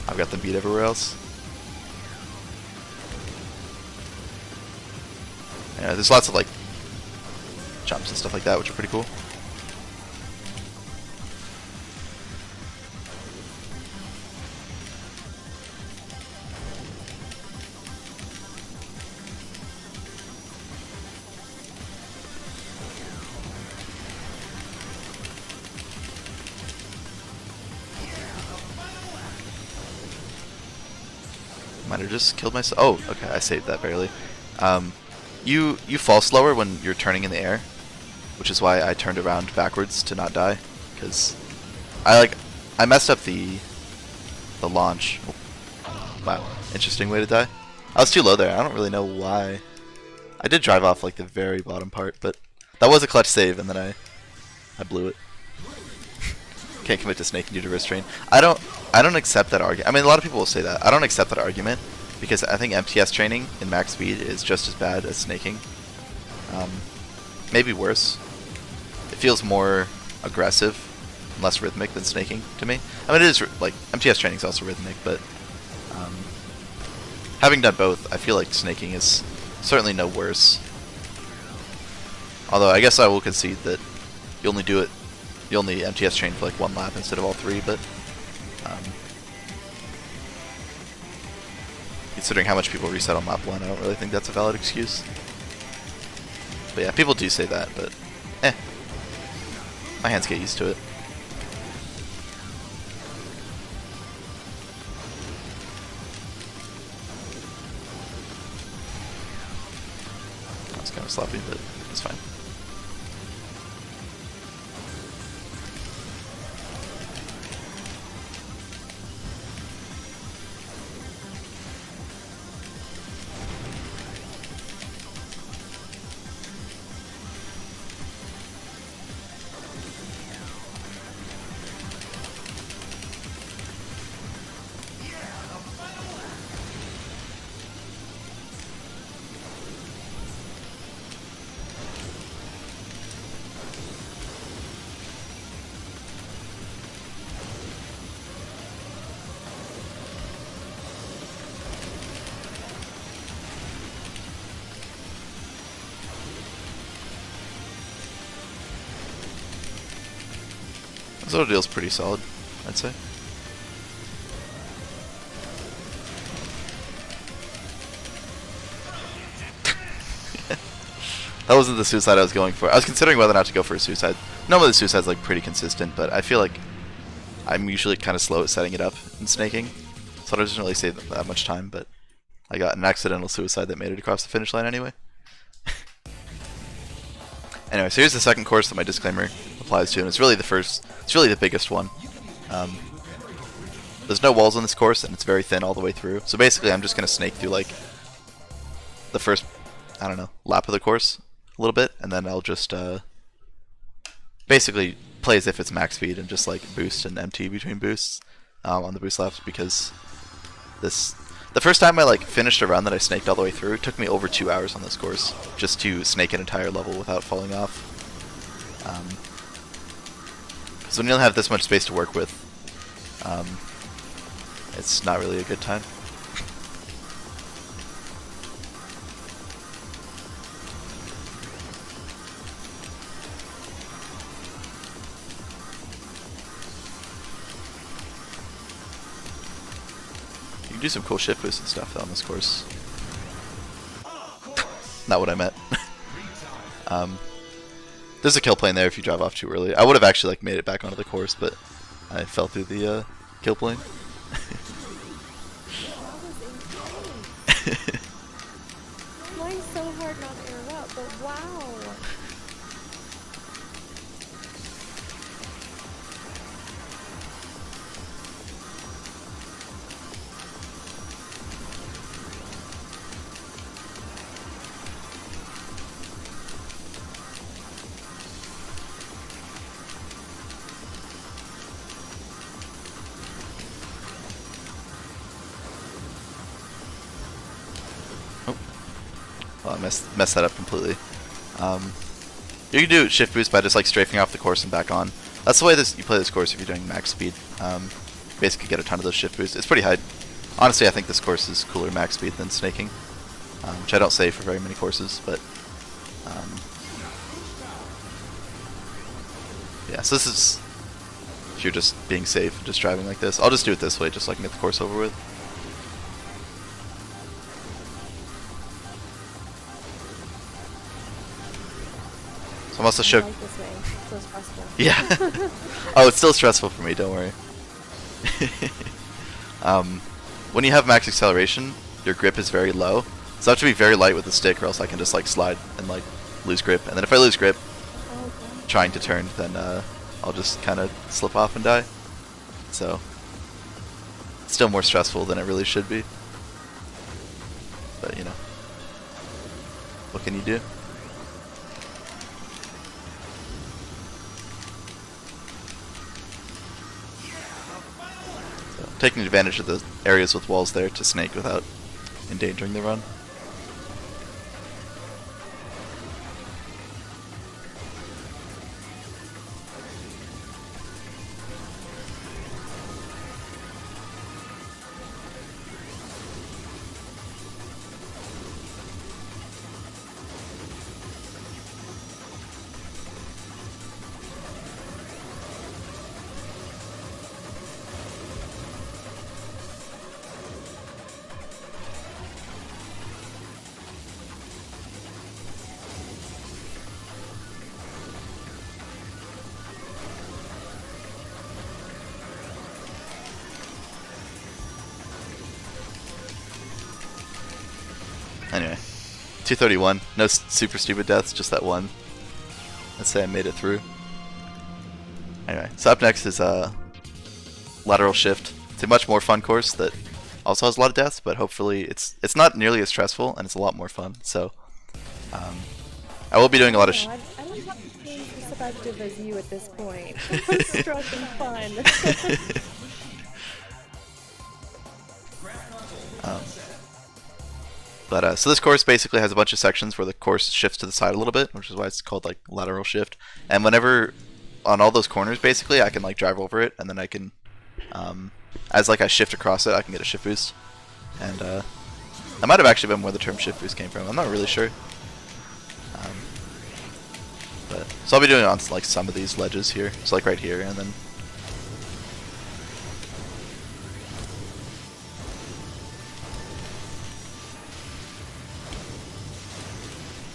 Speaker 2: I've got them beat everywhere else. Yeah, there's lots of like jumps and stuff like that, which are pretty cool. Might have just killed myself. Oh, okay, I saved that barely. You fall slower when you're turning in the air, which is why I turned around backwards to not die, because I messed up the launch. Wow, interesting way to die. I was too low there. I don't really know why. I did drive off like the very bottom part, but that was a clutch save, and then I blew it. Can't commit to snaking due to wrist strain. I don't accept that argument. I mean, a lot of people will say that. I don't accept that argument because I think MTS training in max speed is just as bad as snaking. Maybe worse. It feels more aggressive and less rhythmic than snaking to me. I mean, it is like MTS training is also rhythmic, but having done both, I feel like snaking is certainly no worse. Although I guess I will concede that you only you only MTS train for like 1 lap instead of all 3, but considering how much people reset on lap 1, I don't really think that's a valid excuse. But yeah, people do say that, but my hands get used to it. That's kind of sloppy, but it's fine. This Ordeal's pretty solid, I'd say. That wasn't the suicide I was going for. I was considering whether or not to go for a suicide. Normally the suicide's like pretty consistent, but I feel like I'm usually kind of slow at setting it up and snaking, so it doesn't really save that much time, but I got an accidental suicide that made it across the finish line anyway. Anyway, so here's the second course that my disclaimer applies to, and it's really the biggest one. There's no walls on this course, and it's very thin all the way through. So basically, I'm just gonna snake through like the first, I don't know, lap of the course a little bit, and then I'll just basically play as if it's max speed and just like boost and empty between boosts on the boost laps, because the first time I like finished a run that I snaked all the way through, it took me over 2 hours on this course just to snake an entire level without falling off. So when you don't have this much space to work with, it's not really a good time. You can do some cool shift boosts and stuff on this course. Not what I meant. There's a kill plane there if you drive off too early. I would have actually like made it back onto the course, but I fell through the kill plane.
Speaker 3: Trying so hard not to interrupt, but wow.
Speaker 2: Well, I messed that up completely. You can do shift boost by just like strafing off the course and back on. That's the way you play this course if you're doing max speed. Basically get a ton of those shift boosts. It's pretty high. Honestly, I think this course is cooler max speed than snaking, which I don't say for very many courses, but yeah, so this is if you're just being safe, just driving like this. I'll just do it this way just so I can get the course over with. So I'm also
Speaker 3: I
Speaker 2: shook.
Speaker 3: like this way. It's so stressful.
Speaker 2: Yeah. Oh, it's still stressful for me, don't worry. When you have max acceleration, your grip is very low. So I have to be very light with the stick or else I can just like slide and like lose grip. And then if I lose grip trying to turn, then I'll just kind of slip off and die. So it's still more stressful than it really should be. But you know, what can you do? Taking advantage of the areas with walls there to snake without endangering the run. Anyway, 231. No super stupid deaths, just that one. Let's say I made it through. Anyway, so up next is Lateral Shift. It's a much more fun course that also has a lot of deaths, but hopefully it's not nearly as stressful and it's a lot more fun. So I will be doing a lot of.
Speaker 3: I don't have to be as perspective as you at this point. Stress and fun.
Speaker 2: So this course basically has a bunch of sections where the course shifts to the side a little bit, which is why it's called like lateral shift. And whenever on all those corners, basically, I can like drive over it, and then I can, as like I shift across it, I can get a shift boost. And that might have actually been where the term shift boost came from. I'm not really sure. So I'll be doing it on like some of these ledges here, so like right here, and then.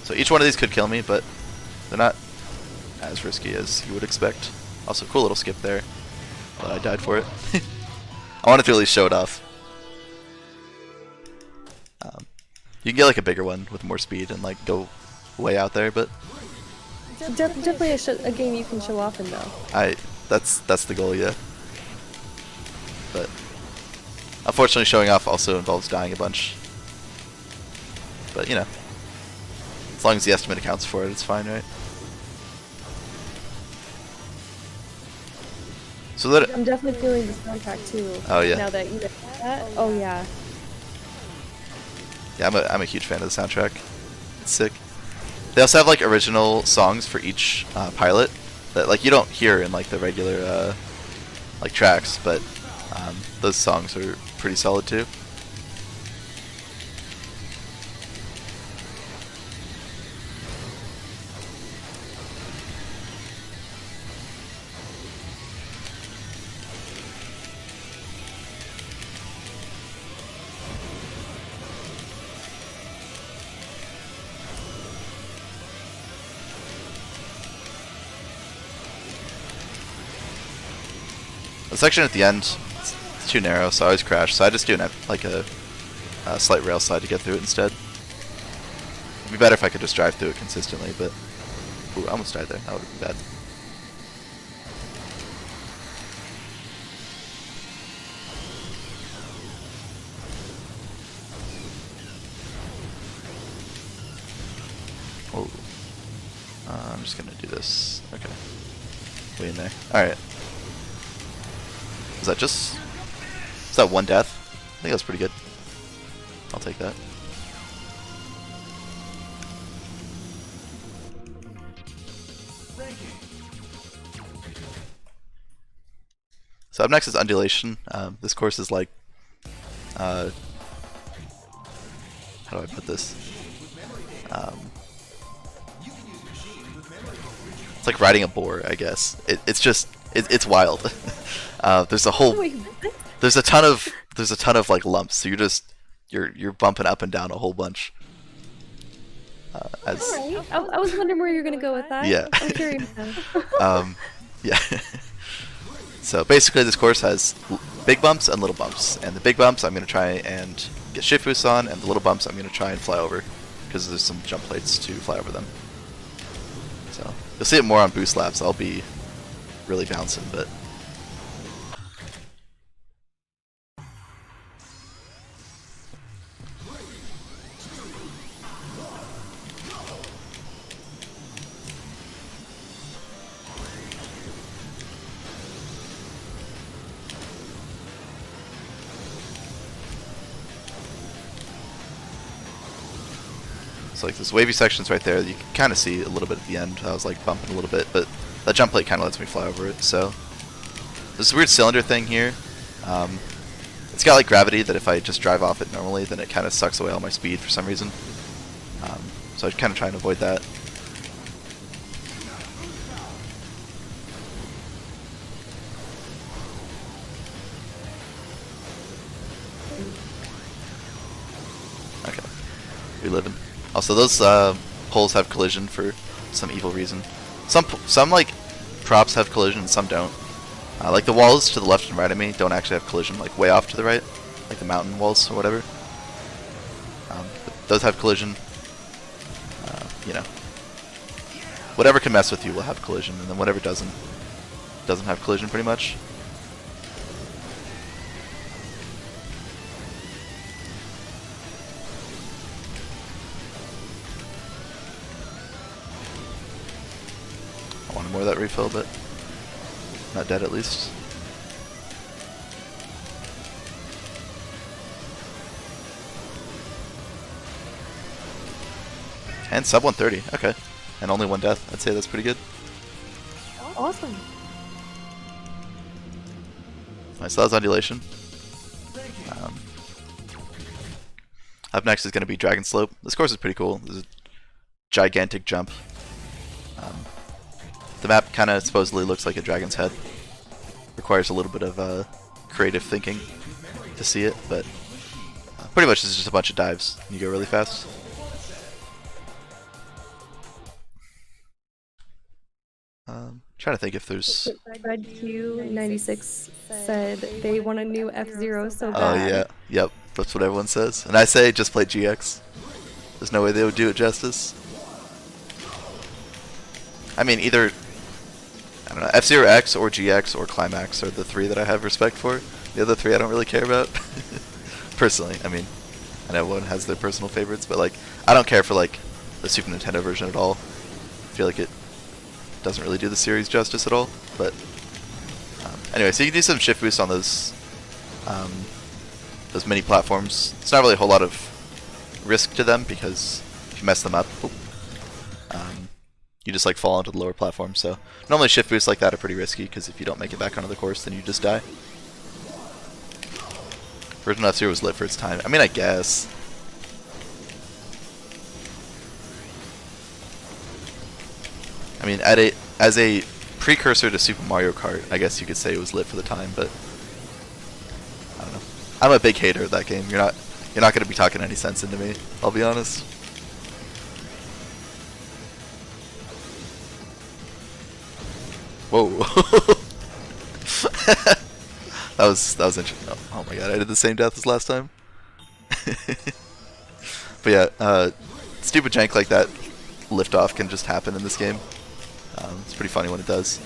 Speaker 2: So each one of these could kill me, but they're not as risky as you would expect. Also, cool little skip there, but I died for it. I wanted to really show it off. You can get like a bigger one with more speed and like go way out there, but
Speaker 3: Definitely a game you can show off in, though.
Speaker 2: That's the goal, yeah. But unfortunately, showing off also involves dying a bunch. But you know. As long as the estimate accounts for it, it's fine, right? So that
Speaker 3: I'm definitely feeling the soundtrack too.
Speaker 2: Oh yeah.
Speaker 3: Now that you did that, oh yeah.
Speaker 2: Yeah, I'm a huge fan of the soundtrack. It's sick. They also have like original songs for each pilot that like you don't hear in like the regular like tracks, but those songs are pretty solid too. The section at the end, it's too narrow, so I always crash. So I just do like a slight rail slide to get through it instead. It'd be better if I could just drive through it consistently, but ooh, I almost died there. That would have been bad. Oh, I'm just gonna do this. Okay, way in there. All right. Is that one death? I think that's pretty good. I'll take that. So up next is Undulation. This course is like, how do I put this? It's like riding a boar, I guess. It's wild. There's a ton of like lumps, so you're bumping up and down a whole bunch.
Speaker 3: Alright. I was wondering where you're gonna go with that.
Speaker 2: Yeah.
Speaker 3: I'm curious now.
Speaker 2: Yeah. So basically, this course has big bumps and little bumps, and the big bumps I'm gonna try and get shift boosts on, and the little bumps I'm gonna try and fly over, because there's some jump plates to fly over them. So you'll see it more on boost laps. I'll be really bouncing, but. So like this wavy section's right there. You can kind of see a little bit at the end. I was like bumping a little bit, but that jump plate kind of lets me fly over it. So this weird cylinder thing here. It's got like gravity that if I just drive off it normally, then it kind of sucks away all my speed for some reason. So I kind of try and avoid that. Okay, reliving. Also, those poles have collision for some evil reason. Some like props have collision, and some don't. Like the walls to the left and right of me don't actually have collision, like way off to the right, like the mountain walls or whatever. those have collision. You know, whatever can mess with you will have collision, and then whatever doesn't have collision pretty much. I wanted more of that refill, but not dead at least. And sub 130, okay. And only one death, I'd say that's pretty good.
Speaker 3: Awesome.
Speaker 2: Alright, so that was Undulation. Up next is going to be Dragon Slope. This course is pretty cool. There's a gigantic jump. The map kind of supposedly looks like a dragon's head. Requires a little bit of creative thinking to see it, but pretty much it's just a bunch of dives and you go really fast. Trying to think if there's...
Speaker 3: Red Q96 said they want a new F-Zero so bad.
Speaker 2: Oh yeah, yep, that's what everyone says. And I say just play GX. There's no way they would do it justice. I mean, either, I don't know, F-Zero X or GX or Climax are the three that I have respect for. The other three I don't really care about. Personally, I mean, I know everyone has their personal favorites, but like, I don't care for like the Super Nintendo version at all. I feel like it doesn't really do the series justice at all, but anyway, so you can do some shift boosts on those mini platforms. It's not really a whole lot of risk to them because if you mess them up, you just like fall onto the lower platform. So normally shift boosts like that are pretty risky because if you don't make it back onto the course, then you just die. Version F-Zero was lit for its time. I mean, I guess. I mean, as a precursor to Super Mario Kart, I guess you could say it was lit for the time, but I don't know. I'm a big hater of that game. You're not going to be talking any sense into me, I'll be honest. Whoa. that was interesting. Oh my god, I did the same death as last time. But yeah, stupid jank like that liftoff can just happen in this game. It's pretty funny when it does.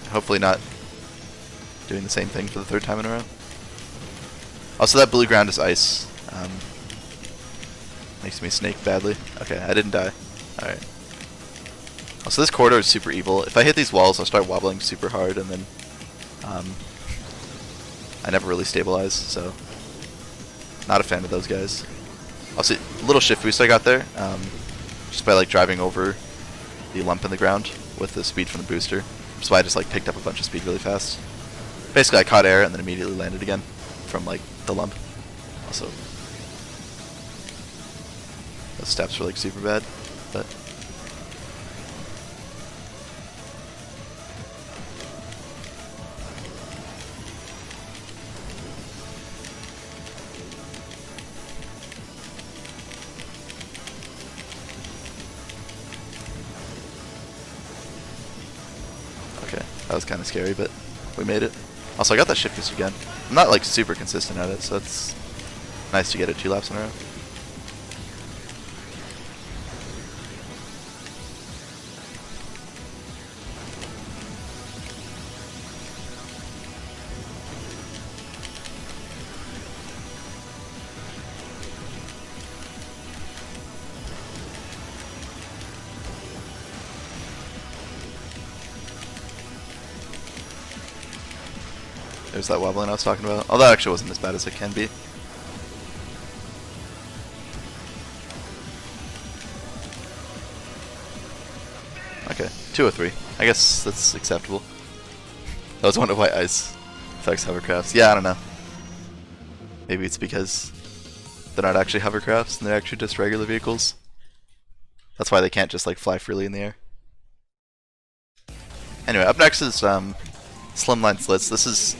Speaker 2: Hopefully not doing the same thing for the third time in a row. Also, that blue ground is ice. Makes me snake badly. Okay, I didn't die. Alright. Also, this corridor is super evil. If I hit these walls, I'll start wobbling super hard, and then I never really stabilize, so not a fan of those guys. Also, a little shift boost I got there, just by like driving over the lump in the ground with the speed from the booster. That's why I just like picked up a bunch of speed really fast. Basically, I caught air and then immediately landed again from like the lump. Also, those steps were like super bad, but okay, that was kind of scary, but we made it. Also, I got that shift boost again. I'm not like super consistent at it, so it's nice to get it 2 laps in a row. There's that wobbling I was talking about. Oh, that actually wasn't as bad as it can be. Okay, 203. I guess that's acceptable. I was wondering why ice affects hovercrafts. Yeah, I don't know. Maybe it's because they're not actually hovercrafts and they're actually just regular vehicles. That's why they can't just like fly freely in the air. Anyway, up next is Slimline Slits. This is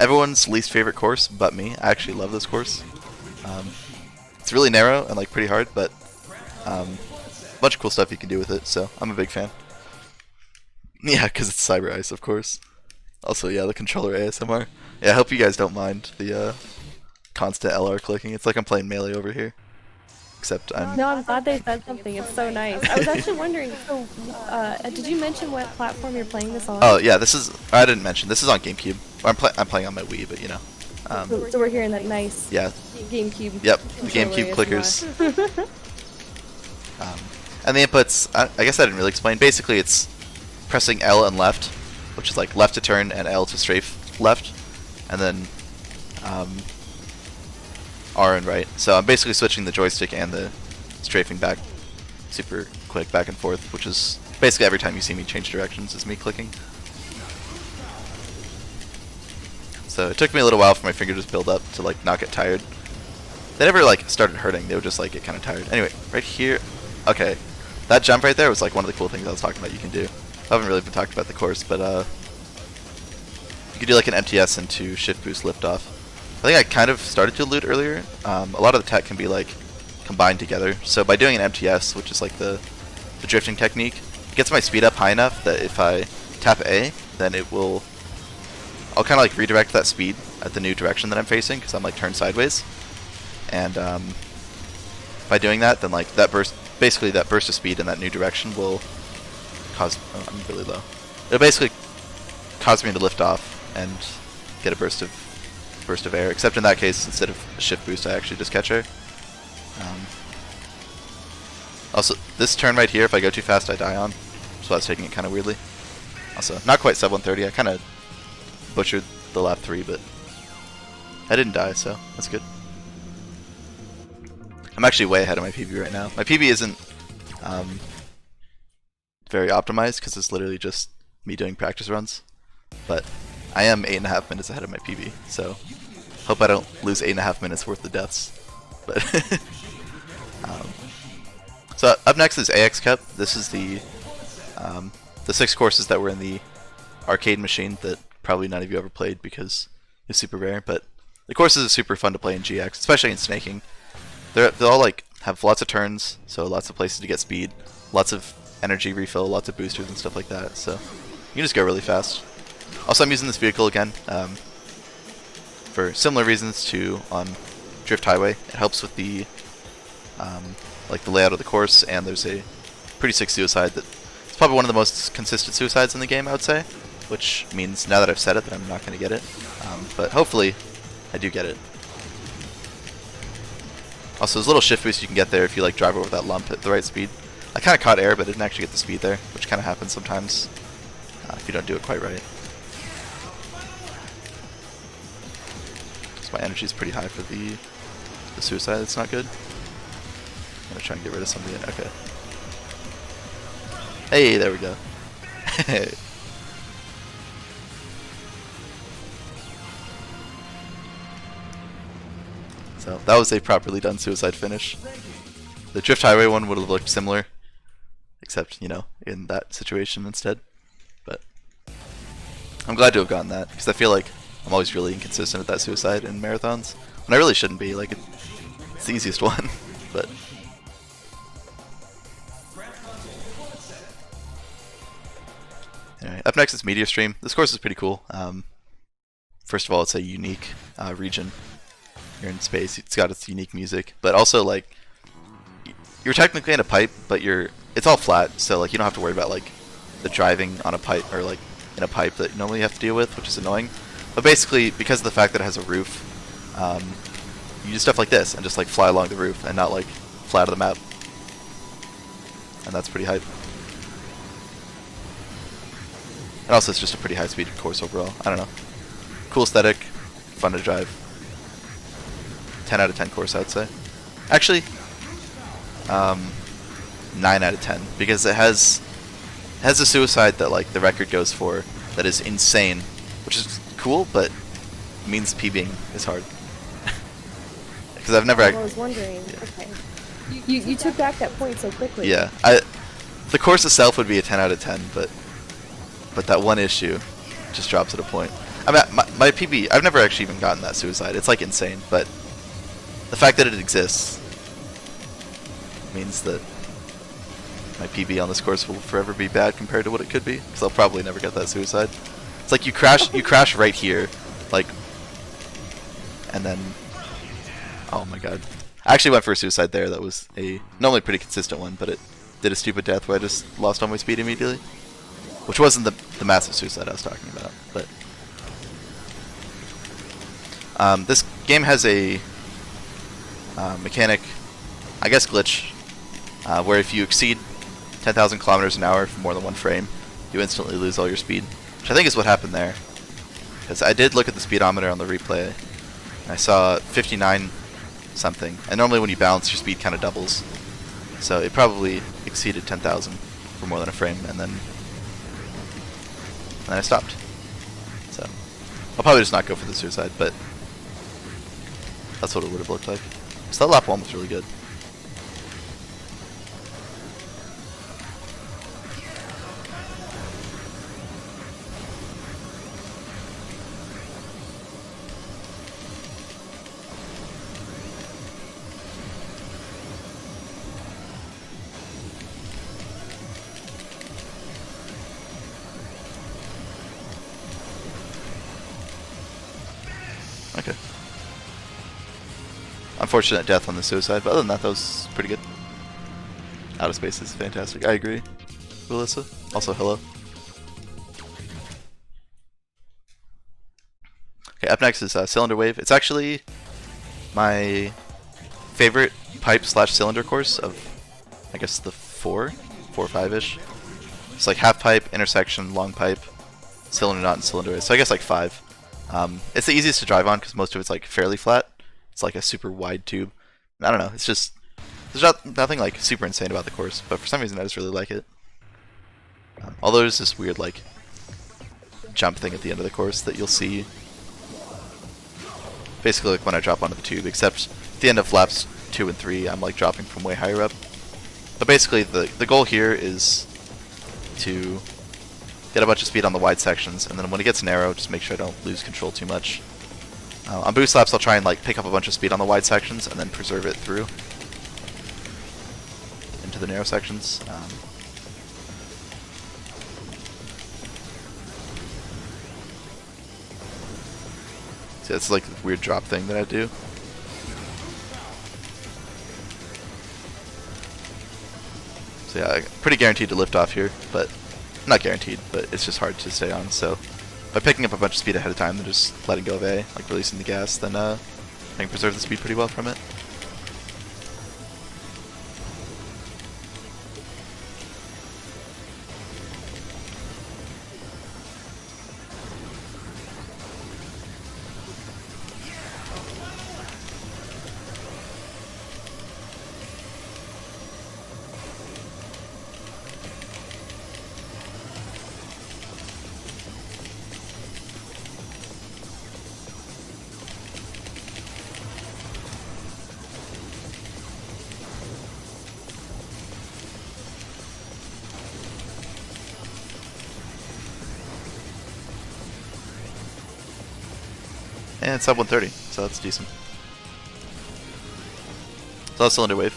Speaker 2: everyone's least favorite course but me. I actually love this course. It's really narrow and like pretty hard, but a bunch of cool stuff you can do with it, so I'm a big fan. Yeah, because it's Cyber Ice, of course. Also, yeah, the controller ASMR. Yeah, I hope you guys don't mind the constant LR clicking. It's like I'm playing Melee over here. Except I'm...
Speaker 3: No, I'm glad they said something. It's so nice. I was actually wondering, so, did you mention what platform you're playing this on?
Speaker 2: Oh, yeah, this is... I didn't mention. This is on GameCube. I'm playing on my Wii, but you know.
Speaker 3: So we're hearing that nice GameCube.
Speaker 2: Yep, the GameCube clickers. And the inputs, I guess I didn't really explain. Basically, it's pressing L and left, which is like left to turn and L to strafe left, and then R and right. So I'm basically switching the joystick and the strafing back super quick back and forth, which is basically every time you see me change directions is me clicking. So it took me a little while for my fingers to build up to like not get tired. They never like started hurting, they would just like get kind of tired. Anyway, right here, okay, that jump right there was like one of the cool things I was talking about you can do. I haven't really been talking about the course, but you could do like an MTS into shift boost lift off. I think I kind of started to allude earlier. A lot of the tech can be like combined together. So by doing an MTS, which is like the drifting technique, it gets my speed up high enough that if I tap A, then it will, I'll kind of like redirect that speed at the new direction that I'm facing because I'm like turned sideways. And by doing that, then like that burst, basically that burst of speed in that new direction will cause, oh, I'm really low. It'll basically cause me to lift off and get a burst of air, except in that case, instead of a shift boost, I actually just catch air. Also, this turn right here, if I go too fast, I die on, so I was taking it kind of weirdly. Also, not quite sub 130, I kind of butchered the lap 3, but I didn't die, so that's good. I'm actually way ahead of my PB right now. My PB isn't very optimized, because it's literally just me doing practice runs, but I am 8.5 minutes ahead of my PB, so hope I don't lose 8.5 minutes worth of deaths. But so up next is AX Cup. This is the 6 courses that were in the arcade machine that probably none of you ever played because it's super rare. But the courses are super fun to play in GX, especially in snaking. They all like have lots of turns, so lots of places to get speed, lots of energy refill, lots of boosters and stuff like that. So you can just go really fast. Also, I'm using this vehicle again for similar reasons to on Drift Highway. It helps with the like the layout of the course, and there's a pretty sick suicide that it's probably one of the most consistent suicides in the game, I would say, which means now that I've said it that I'm not going to get it, but hopefully I do get it. Also, there's a little shift boost you can get there if you like drive over that lump at the right speed. I kind of caught air, but didn't actually get the speed there, which kind of happens sometimes if you don't do it quite right. My energy is pretty high for the suicide. It's not good. I'm gonna try and get rid of some of it. Okay. Hey, there we go. So that was a properly done suicide finish. The Drift Highway one would have looked similar, except, you know, in that situation instead. But I'm glad to have gotten that, because I feel like I'm always really inconsistent at that suicide in marathons, when I really shouldn't be. Like, it's the easiest one, but anyway. Up next is Meteor Stream. This course is pretty cool. First of all, it's a unique region here in space. It's got its unique music, but also like you're technically in a pipe, but it's all flat, so like you don't have to worry about like the driving on a pipe or like in a pipe that you normally have to deal with, which is annoying. But basically, because of the fact that it has a roof, you do stuff like this and just like fly along the roof and not like fly out of the map. And that's pretty hype. And also it's just a pretty high speed course overall. I don't know. Cool aesthetic, fun to drive. 10 out of 10 course, I would say. Actually, 9 out of 10, because it has a suicide that like the record goes for that is insane, which is cool, but means PBing is hard. Because I've never.
Speaker 3: I was wondering. Yeah. Okay. You took back that point so quickly.
Speaker 2: Yeah, the course itself would be a 10 out of 10, but that one issue just drops at a point. I mean, my PB, I've never actually even gotten that suicide. It's like insane, but the fact that it exists means that my PB on this course will forever be bad compared to what it could be, because I'll probably never get that suicide. It's like you crash right here, like, and then, oh my god. I actually went for a suicide there. That was a normally pretty consistent one, but it did a stupid death where I just lost all my speed immediately, which wasn't the massive suicide I was talking about. But this game has a mechanic, I guess glitch, where if you exceed 10,000 kilometers an hour for more than one frame, you instantly lose all your speed, which I think is what happened there. Because I did look at the speedometer on the replay, and I saw 59 something, and normally when you balance, your speed kind of doubles. So it probably exceeded 10,000 for more than a frame, and then I stopped. So I'll probably just not go for the suicide, but that's what it would have looked like. So that lap 1 was really good. Okay. Unfortunate death on the suicide, but other than that was pretty good. Outer space is fantastic. I agree, Melissa. Also, hello. Okay, up next is Cylinder Wave. It's actually my favorite pipe/cylinder course of, I guess, the 4 or 5-ish. It's like half pipe, intersection, long pipe, cylinder knot, and cylinder wave. So I guess like 5. It's the easiest to drive on because most of it's like fairly flat. It's like a super wide tube. I don't know. It's just there's nothing like super insane about the course, but for some reason I just really like it. Although there's this weird like jump thing at the end of the course that you'll see, basically like when I drop onto the tube. Except at the end of laps 2 and 3, I'm like dropping from way higher up. But basically the goal here is to get a bunch of speed on the wide sections, and then when it gets narrow, just make sure I don't lose control too much. On boost laps, I'll try and like pick up a bunch of speed on the wide sections, and then preserve it through into the narrow sections. See, that's like a weird drop thing that I do. So yeah, pretty guaranteed to lift off here, but not guaranteed, but it's just hard to stay on. So by picking up a bunch of speed ahead of time and just letting go of A, like releasing the gas, then I can preserve the speed pretty well from it. And it's sub 130, so that's decent. So that's Cylinder Wave.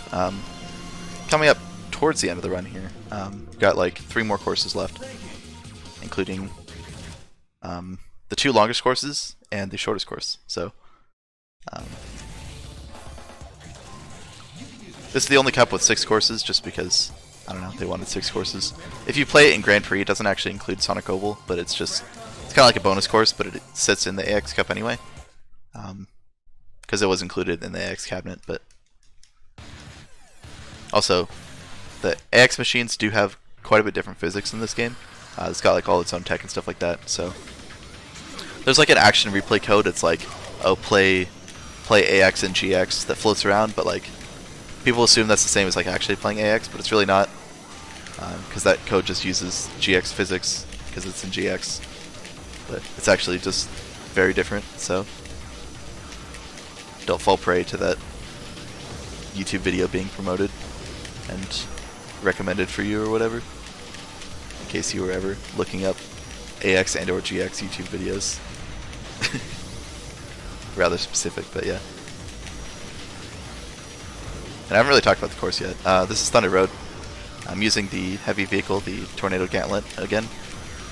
Speaker 2: Coming up towards the end of the run here, we've got like 3 more courses left, including the 2 longest courses and the shortest course. So this is the only cup with 6 courses, just because, I don't know, they wanted 6 courses. If you play it in Grand Prix, it doesn't actually include Sonic Oval, but it's kind of like a bonus course, but it sits in the AX Cup anyway, because it was included in the AX cabinet. But also, the AX machines do have quite a bit different physics in this game. It's got like all its own tech and stuff like that. So there's like an action replay code. It's like, oh, play AX and GX that floats around, but like people assume that's the same as like actually playing AX, but it's really not, because that code just uses GX physics because it's in GX. But it's actually just very different, so don't fall prey to that YouTube video being promoted and recommended for you or whatever, in case you were ever looking up AX and or GX YouTube videos. Rather specific, but yeah. And I haven't really talked about the course yet. This is Thunder Road. I'm using the heavy vehicle, the Tornado Gantlet, again,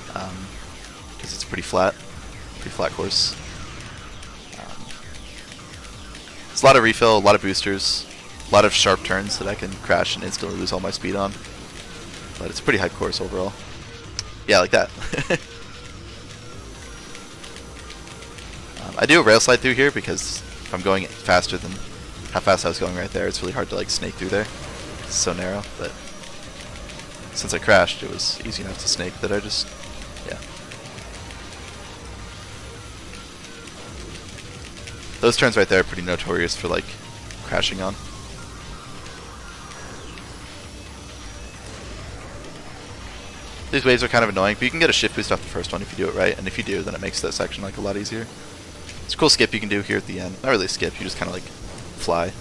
Speaker 2: because it's pretty flat course. It's a lot of refill, a lot of boosters, a lot of sharp turns that I can crash and instantly lose all my speed on. But it's a pretty hype course overall. Yeah, like that. I do a rail slide through here because if I'm going faster than how fast I was going right there, it's really hard to like snake through there. It's so narrow, but since I crashed, it was easy enough to snake that I just, yeah. Those turns right there are pretty notorious for like crashing on. These waves are kind of annoying, but you can get a shift boost off the first one if you do it right, and if you do, then it makes that section like a lot easier. It's a cool skip you can do here at the end. Not really a skip, you just kind of like fly.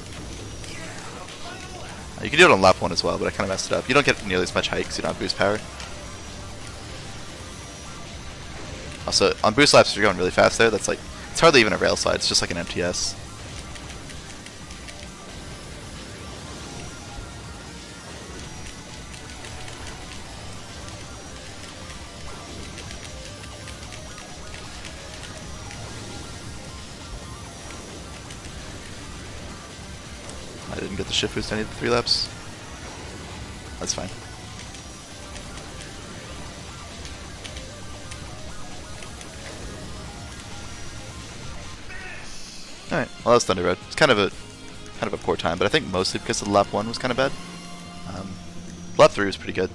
Speaker 2: You can do it on lap 1 as well, but I kind of messed it up. You don't get nearly as much height because you don't have boost power. Also, on boost laps, if you're going really fast there, that's like, it's hardly even a rail slide, it's just like an MTS. I didn't get the shift boost I needed 3 laps. That's fine. Alright, well that was Thunder Road. It's kind of a poor time, but I think mostly because the lap 1 was kind of bad. Lap 3 was pretty good.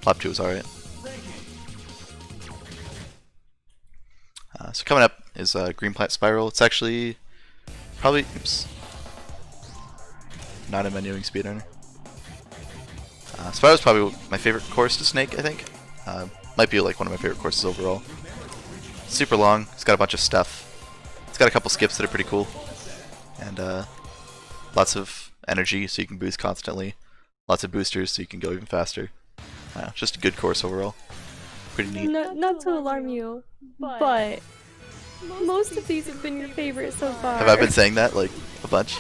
Speaker 2: Lap 2 was alright. So coming up is Green Plant Spiral. It's actually probably, oops, not a menuing speedrunner. Spiral's probably my favorite course to snake, I think. Might be like one of my favorite courses overall. Super long, it's got a bunch of stuff. It's got a couple skips that are pretty cool. And lots of energy so you can boost constantly. Lots of boosters so you can go even faster. Just a good course overall. Pretty neat.
Speaker 3: Not to alarm you, but most of these have been your favorite so far.
Speaker 2: Have I been saying that like a bunch?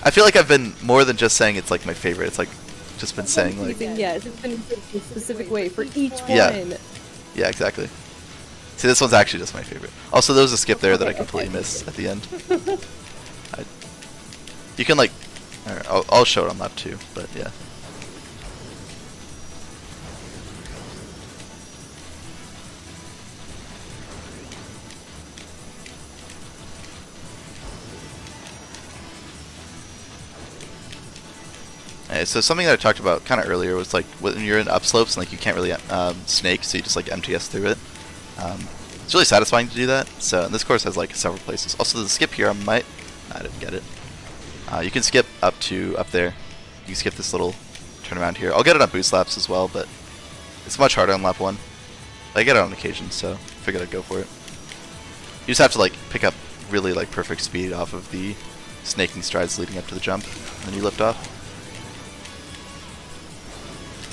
Speaker 2: I feel like I've been more than just saying it's like my favorite. It's like just been saying like,
Speaker 3: yes, it's been a specific way for each one.
Speaker 2: Yeah, exactly. See, this one's actually just my favorite. Also, there was a skip there that I completely missed at the end. You can like, I'll show it on lap 2, but yeah. So something that I talked about kind of earlier was like when you're in upslopes and like you can't really snake, so you just like MTS through it. It's really satisfying to do that. So and this course has like several places. Also the skip here, I didn't get it. You can skip up there. You can skip this little turnaround here. I'll get it on boost laps as well, but it's much harder on lap 1. I get it on occasion, so I figured I'd go for it. You just have to like pick up really like perfect speed off of the snaking strides leading up to the jump, and then you lift off.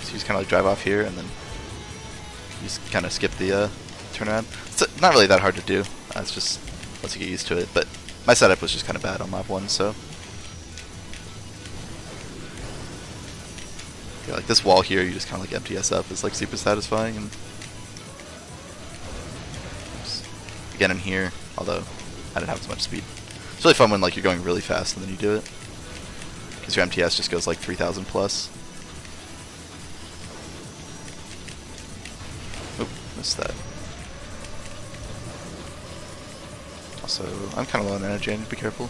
Speaker 2: So you just kind of like drive off here, and then you just kind of skip the turnaround. It's not really that hard to do. It's just once you get used to it. But my setup was just kind of bad on lap 1, so yeah, like this wall here, you just kind of like MTS up. It's like super satisfying. And again in here, although I didn't have as much speed. It's really fun when like you're going really fast and then you do it, because your MTS just goes like 3,000 plus. Oop, missed that. Also, I'm kind of low on energy, I need to be careful.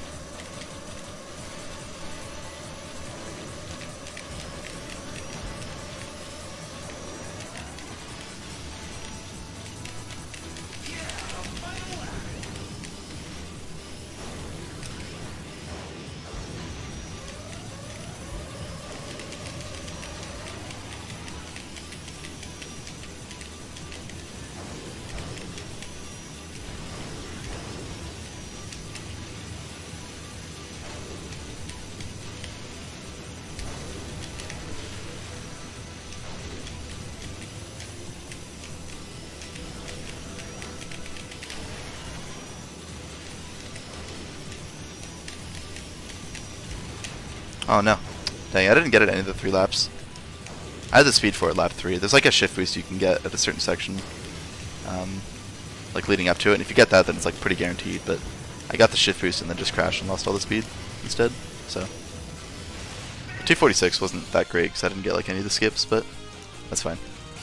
Speaker 2: Oh no. Dang, I didn't get it any of the 3 laps. I had the speed for it lap 3. There's like a shift boost you can get at a certain section. Like leading up to it, and if you get that then it's like pretty guaranteed, but I got the shift boost and then just crashed and lost all the speed instead, so. 246 wasn't that great because I didn't get like any of the skips, but that's fine.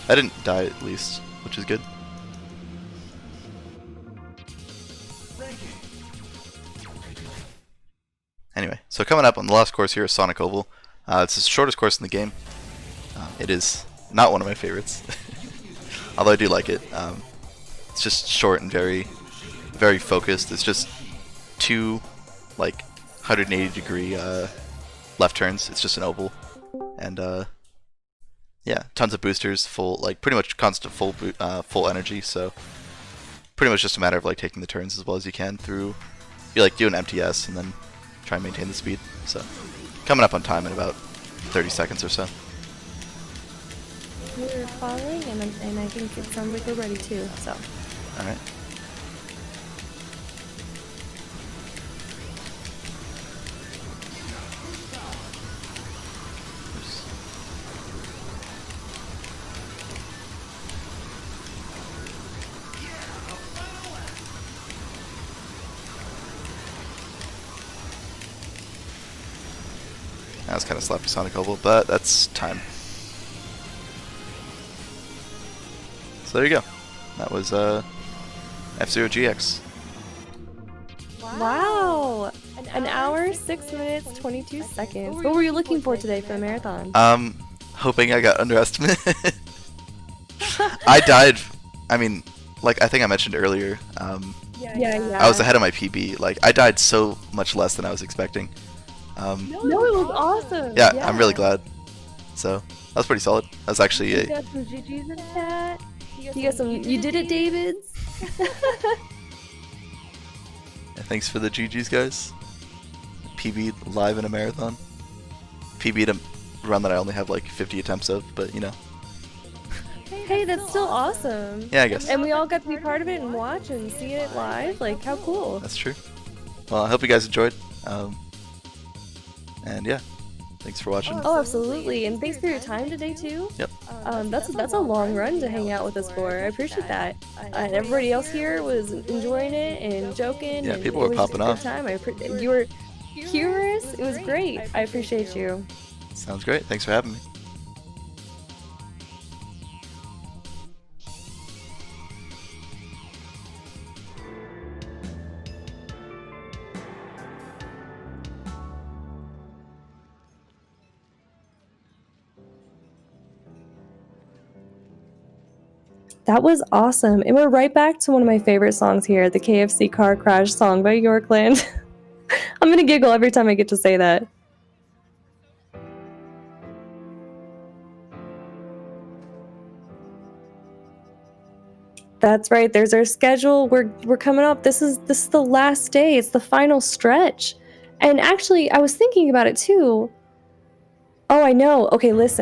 Speaker 2: I didn't die at least, which is good. Anyway, so coming up on the last course here is Sonic Oval. It's the shortest course in the game. It is not one of my favorites, although I do like it. It's just short and very, very focused. It's just 2 like 180-degree left turns. It's just an oval, and yeah, tons of boosters, full like pretty much constant full energy. So pretty much just a matter of like taking the turns as well as you can through. You like do an MTS and then try and maintain the speed. So coming up on time in about 30 seconds or so.
Speaker 3: We're following, and I think it sounds like we're ready too. So.
Speaker 2: All right. That was kind of sloppy Sonic Oval, but that's time. So there you go. That was F-Zero GX.
Speaker 3: Wow! An hour, 6 minutes, 22 seconds. What were you looking for today for the marathon?
Speaker 2: Hoping I got underestimated. I died. I mean, like I think I mentioned earlier.
Speaker 3: Yeah.
Speaker 2: I was ahead of my PB. Like I died so much less than I was expecting.
Speaker 3: No, it was awesome.
Speaker 2: Yeah, I'm really glad. So that was pretty solid. That was actually
Speaker 3: You got some GGs in chat. You got some. You did it, Davids.
Speaker 2: Thanks for the GGs, guys. PB'd live in a marathon. PB'd a run that I only have like 50 attempts of, but you know.
Speaker 3: Hey, that's still awesome.
Speaker 2: Yeah, I guess.
Speaker 3: And we all got to be part of it and watch and see it live. Like, how cool.
Speaker 2: That's true. Well, I hope you guys enjoyed. And yeah, thanks for watching.
Speaker 3: Oh, absolutely. And thanks for your time today, too.
Speaker 2: Yep.
Speaker 3: That's a long run to hang out with us for. I appreciate that. And everybody else here was enjoying it and joking.
Speaker 2: Yeah,
Speaker 3: and
Speaker 2: people
Speaker 3: it
Speaker 2: were
Speaker 3: was just
Speaker 2: popping
Speaker 3: a
Speaker 2: off.
Speaker 3: good time. You were humorous. It was great. I appreciate you.
Speaker 2: Sounds great. Thanks for having me.
Speaker 3: That was awesome. And we're right back to one of my favorite songs here, the KFC Car Crash song by Yorkland. I'm gonna giggle every time I get to say that. That's right. There's our schedule. We're coming up. This is the last day. It's the final stretch. And actually, I was thinking about it too. Oh, I know. Okay, listen.